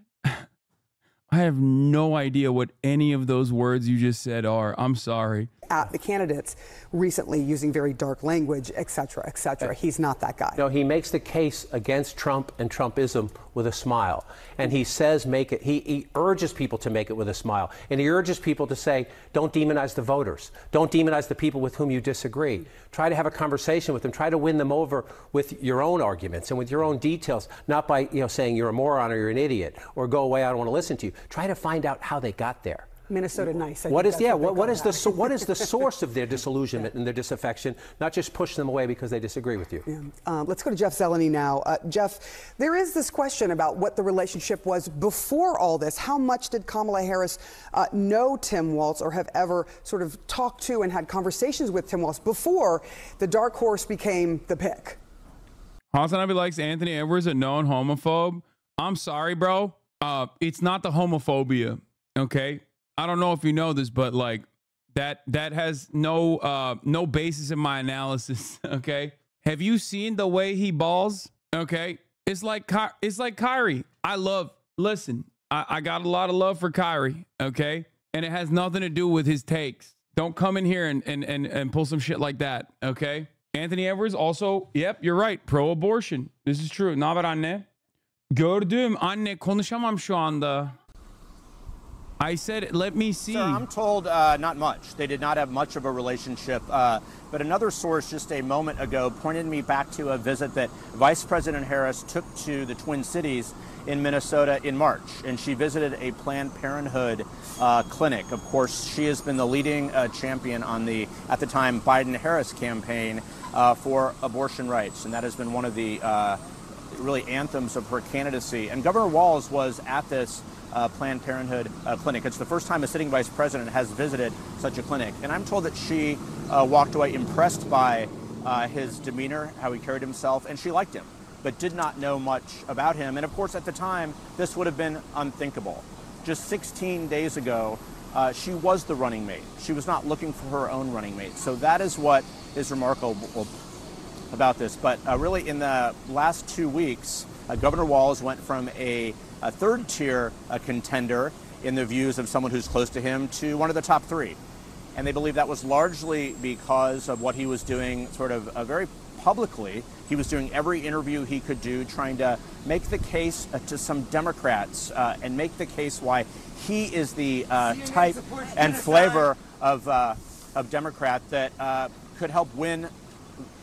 I have no idea what any of those words you just said are. I'm sorry. At the candidates recently using very dark language, et cetera, et cetera. He's not that guy. No, he makes the case against Trump and Trumpism with a smile. And he says make it, he urges people to make it with a smile. And he urges people to say, don't demonize the voters. Don't demonize the people with whom you disagree. Try to have a conversation with them. Try to win them over with your own arguments and with your own details, not by saying you're a moron or you're an idiot or go away, I don't want to listen to you. Try to find out how they got there. Minnesota nice. What is the source of their disillusionment and their disaffection? Not just push them away because they disagree with you. Yeah. Let's go to Jeff Zeleny now. Jeff, there is this question about what the relationship was before all this. How much did Kamala Harris know Tim Walz or have ever sort of talked to and had conversations with Tim Walz before the dark horse became the pick? HasanAbi likes Anthony Edwards, a known homophobe. I'm sorry, bro. It's not the homophobia, okay? I don't know if you know this, but like that has no basis in my analysis. Okay, have you seen the way he balls? Okay, it's like Kyrie. Listen, I got a lot of love for Kyrie. Okay, and it has nothing to do with his takes. Don't come in here and pull some shit like that. Okay, Anthony Edwards also. Yep, you're right. Pro-abortion. This is true. Ne haber anne? Gördüm anne, konuşamam şu anda. I said, let me see. Sir, I'm told not much. They did not have much of a relationship. But another source just a moment ago pointed me back to a visit that Vice President Harris took to the Twin Cities in Minnesota in March. And she visited a Planned Parenthood clinic. Of course, she has been the leading champion on the, at the time, Biden-Harris campaign for abortion rights. And that has been one of the really anthems of her candidacy. And Governor Walz was at this Planned Parenthood clinic. It's the first time a sitting vice president has visited such a clinic. And I'm told that she walked away impressed by his demeanor, how he carried himself, and she liked him, but did not know much about him. And of course, at the time, this would have been unthinkable. Just 16 days ago, she was the running mate. She was not looking for her own running mate. So that is what is remarkable about this. But really, in the last 2 weeks, Governor Walz went from a third-tier contender in the views of someone who's close to him to one of the top three. And they believe that was largely because of what he was doing sort of very publicly. He was doing every interview he could do, trying to make the case to some Democrats and make the case why he is the type and flavor of Democrat that could help win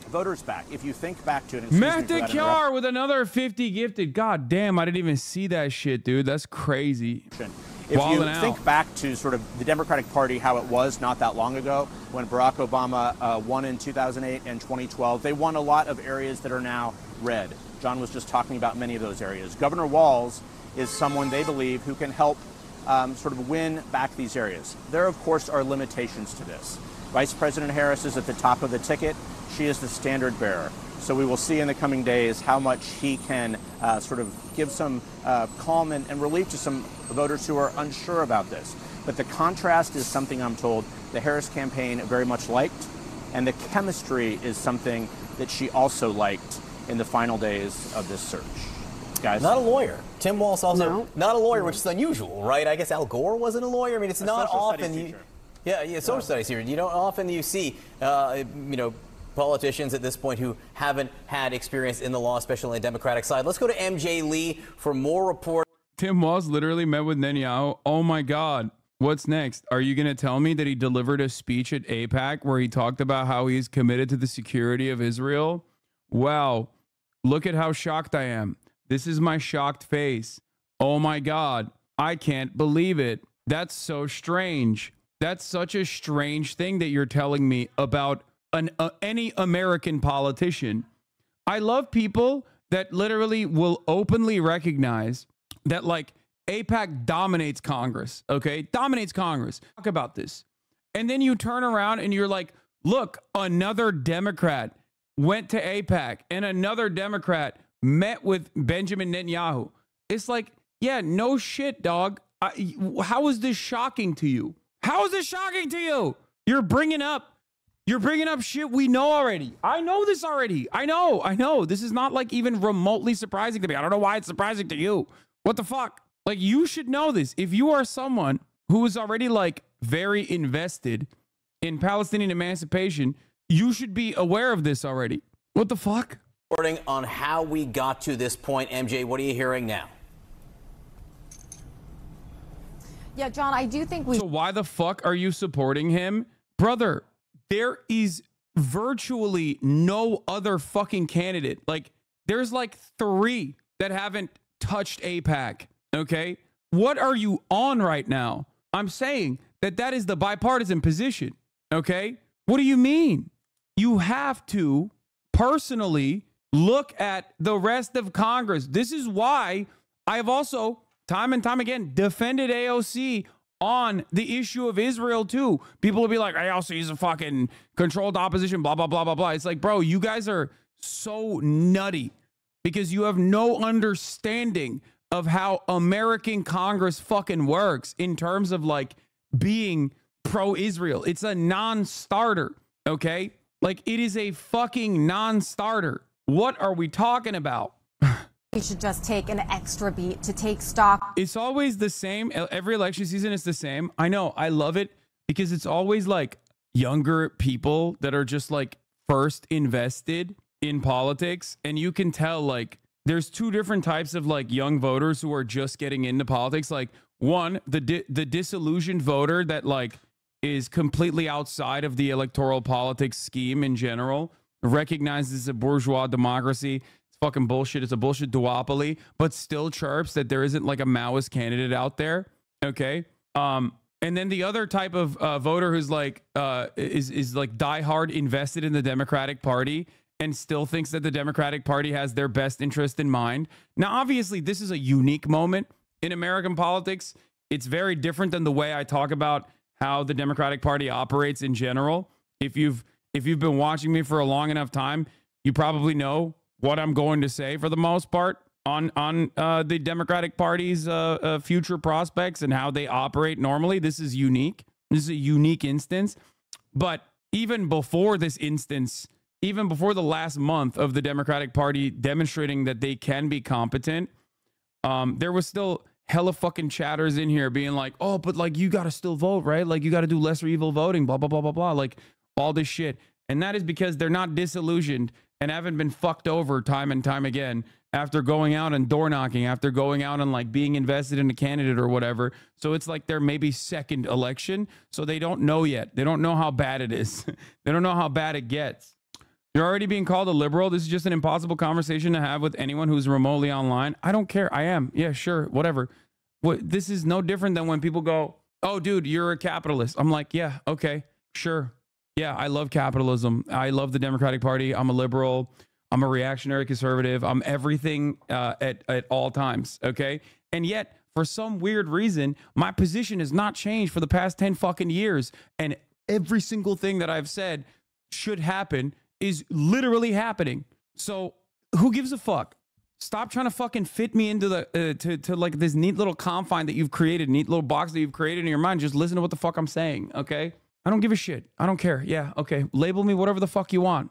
voters back. If you think back to it, Mehdi with another 50 gifted. God damn, I didn't even see that shit, dude. That's crazy. If you think back to sort of the Democratic Party, how it was not that long ago when Barack Obama won in 2008 and 2012, they won a lot of areas that are now red. John was just talking about many of those areas. Governor Walz is someone they believe who can help sort of win back these areas. There, of course, are limitations to this. Vice President Harris is at the top of the ticket. She is the standard bearer. So we will see in the coming days how much he can sort of give some calm and relief to some voters who are unsure about this. But the contrast is something I'm told the Harris campaign very much liked, and the chemistry is something that she also liked in the final days of this search. Guys? Not a lawyer. Tim Walz also No. not a lawyer, which is unusual, right? I guess Al Gore wasn't a lawyer. I mean, it's not often you. Yeah, social studies here. You don't often see, politicians at this point who haven't had experience in the law, especially on the Democratic side. Let's go to MJ Lee for more reports. Tim Walz literally met with Netanyahu. Oh my God. What's next? Are you going to tell me that he delivered a speech at AIPAC where he talked about how he's committed to the security of Israel? Wow. Look at how shocked I am. This is my shocked face. Oh my God. I can't believe it. That's so strange. That's such a strange thing that you're telling me about any American politician. I love people that literally will openly recognize that, like, AIPAC dominates Congress, okay? Dominates Congress. Talk about this. And then you turn around and you're like, look, another Democrat went to AIPAC and another Democrat met with Benjamin Netanyahu. It's like, yeah, no shit, dog. How is this shocking to you? How is this shocking to you? You're bringing up shit we know already. I know this already. I know. This is not like even remotely surprising to me. I don't know why it's surprising to you. What the fuck? Like, you should know this. If you are someone who is already like very invested in Palestinian emancipation, you should be aware of this already. What the fuck? Reporting on how we got to this point. MJ, what are you hearing now? Yeah, John, I do think So why the fuck are you supporting him? Brother, there is virtually no other fucking candidate. Like, there's like 3 that haven't touched AIPAC, okay? What are you on right now? I'm saying that is the bipartisan position, okay? What do you mean? You have to personally look at the rest of Congress. This is why I have also, time and time again, defended AOC on the issue of Israel too. People will be like, AOC is a fucking controlled opposition, blah, blah, blah, blah, blah. It's like, bro, you guys are so nutty because you have no understanding of how American Congress fucking works in terms of like being pro-Israel. It's a non-starter, okay? Like, it is a fucking non-starter. What are we talking about? we should just take an extra beat to take stock. It's always the same. Every election season is the same. I know. I love it because it's always like younger people that are just like first invested in politics. And you can tell like there's 2 different types of like young voters who are just getting into politics. Like, one, the disillusioned voter that like is completely outside of the electoral politics scheme in general, recognizes a bourgeois democracy. It's fucking bullshit. It's a bullshit duopoly, but still chirps that there isn't like a Maoist candidate out there. Okay. And then the other type of voter who's like is like diehard invested in the Democratic Party and still thinks that the Democratic Party has their best interest in mind. Now, obviously, this is a unique moment in American politics. It's very different than the way I talk about how the Democratic Party operates in general. If you've been watching me for a long enough time, you probably know what I'm going to say for the most part on the Democratic Party's future prospects and how they operate normally. This is unique. This is a unique instance. But even before this instance, even before the last month of the Democratic Party demonstrating that they can be competent, there was still hella fucking chatters in here being like, oh, but like you got to still vote, right? Like you got to do lesser evil voting, blah, blah, blah, blah, blah. Like all this shit. And that is because they're not disillusioned and haven't been fucked over time and time again after going out and door knocking, after going out and like being invested in a candidate or whatever. So it's like their maybe second election. So they don't know yet. They don't know how bad it is. They don't know how bad it gets. You're already being called a liberal. This is just an impossible conversation to have with anyone who's remotely online. I don't care. I am. Yeah, sure. Whatever. This is no different than when people go, oh, dude, you're a capitalist. I'm like, yeah, okay, sure. Yeah, I love capitalism. I love the Democratic Party. I'm a liberal. I'm a reactionary conservative. I'm everything at all times. Okay. And yet, for some weird reason, my position has not changed for the past 10 fucking years. And every single thing that I've said should happen is literally happening. So who gives a fuck? Stop trying to fucking fit me into the to like this neat little confine that you've created, neat little box that you've created in your mind. Just listen to what the fuck I'm saying, okay? I don't give a shit. I don't care. Yeah, okay. Label me whatever the fuck you want.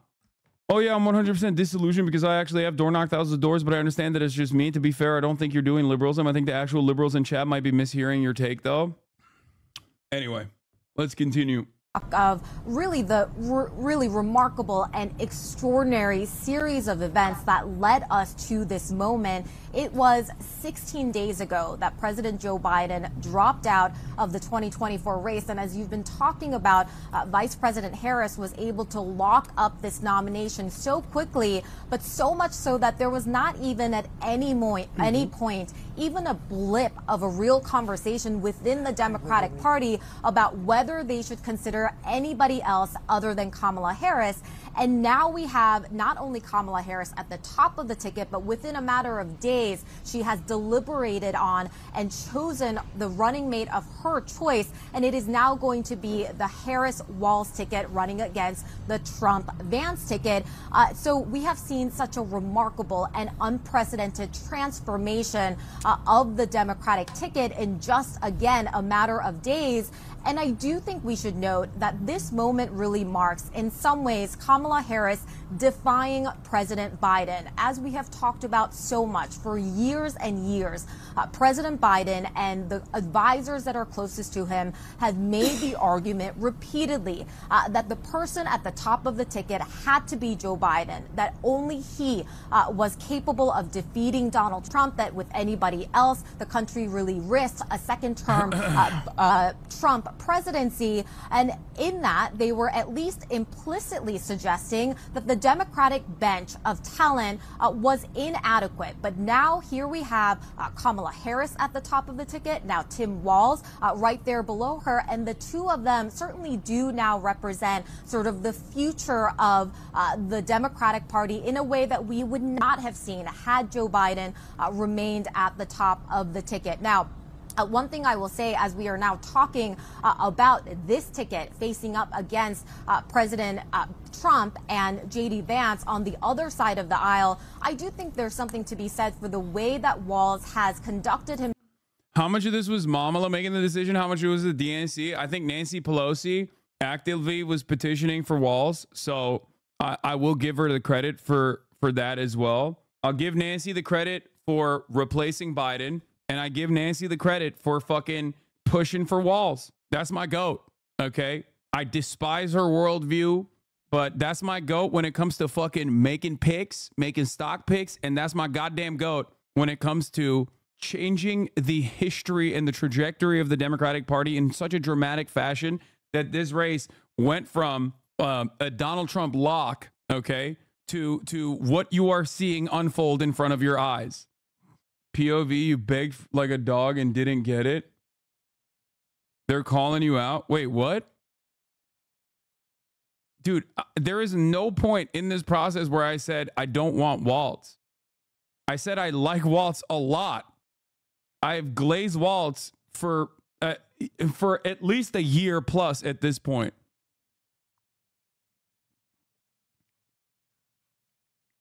Oh, yeah, I'm 100% disillusioned because I actually have door knocked thousands of doors, but I understand that it's just me. To be fair, I don't think you're doing liberalism. I think the actual liberals in chat might be mishearing your take, though. Anyway, let's continue. Of really the really remarkable and extraordinary series of events that led us to this moment. It was 16 days ago that President Joe Biden dropped out of the 2024 race. And as you've been talking about, Vice President Harris was able to lock up this nomination so quickly, but so much so that there was not even at any point, even a blip of a real conversation within the Democratic Party about whether they should consider anybody else other than Kamala Harris. And now we have not only Kamala Harris at the top of the ticket, but within a matter of days, she has deliberated on and chosen the running mate of her choice. And it is now going to be the Harris-Walz ticket running against the Trump-Vance ticket. So we have seen such a remarkable and unprecedented transformation of the Democratic ticket in just, again, a matter of days. And I do think we should note that this moment really marks, in some ways, Kamala Harris defying President Biden. As we have talked about so much for years and years, President Biden and the advisors that are closest to him have made the argument repeatedly that the person at the top of the ticket had to be Joe Biden, that only he was capable of defeating Donald Trump, that with anybody else, the country really risked a second-term Trump presidency. And in that, they were at least implicitly suggesting that the Democratic bench of talent was inadequate. But now here we have Kamala Harris at the top of the ticket, now Tim Walz right there below her, and the two of them certainly do now represent sort of the future of the Democratic Party in a way that we would not have seen had Joe Biden remained at the top of the ticket. Now, one thing I will say, as we are now talking about this ticket facing up against President Trump and J.D. Vance on the other side of the aisle, I do think there's something to be said for the way that Walz has conducted himself. How much of this was Kamala making the decision? How much was the DNC? I think Nancy Pelosi actively was petitioning for Walz, so I will give her the credit for that as well. I'll give Nancy the credit for replacing Biden. And I give Nancy the credit for fucking pushing for Walz. That's my goat, okay? I despise her worldview, but that's my goat when it comes to fucking making picks, making stock picks, and that's my goddamn goat when it comes to changing the history and the trajectory of the Democratic Party in such a dramatic fashion that this race went from a Donald Trump lock, okay, to what you are seeing unfold in front of your eyes. POV, you begged like a dog and didn't get it. They're calling you out. Wait, what? Dude, there is no point in this process where I said I don't want Walz. I said I like Walz a lot. I've glazed Walz for at least a year plus at this point.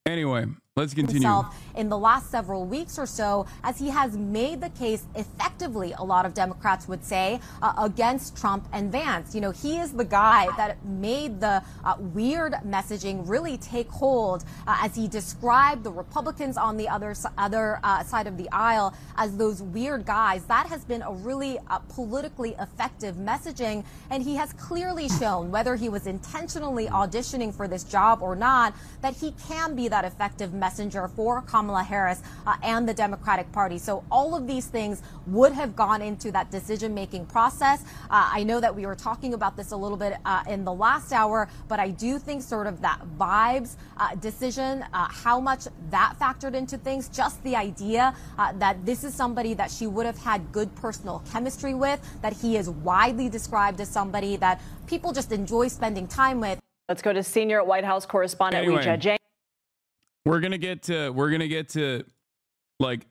Anyway, let's continue. In the last several weeks or so, as he has made the case effectively, a lot of Democrats would say, against Trump and Vance. You know, he is the guy that made the weird messaging really take hold as he described the Republicans on the other side of the aisle as those weird guys. That has been a really politically effective messaging, and he has clearly shown, whether he was intentionally auditioning for this job or not, that he can be that effective messenger for Kamala Harris and the Democratic Party. So all of these things would have gone into that decision-making process. I know that we were talking about this a little bit in the last hour, but I do think sort of that vibes decision, how much that factored into things, just the idea that this is somebody that she would have had good personal chemistry with, that he is widely described as somebody that people just enjoy spending time with. Let's go to senior White House correspondent Weijia Jiang. We're gonna get to like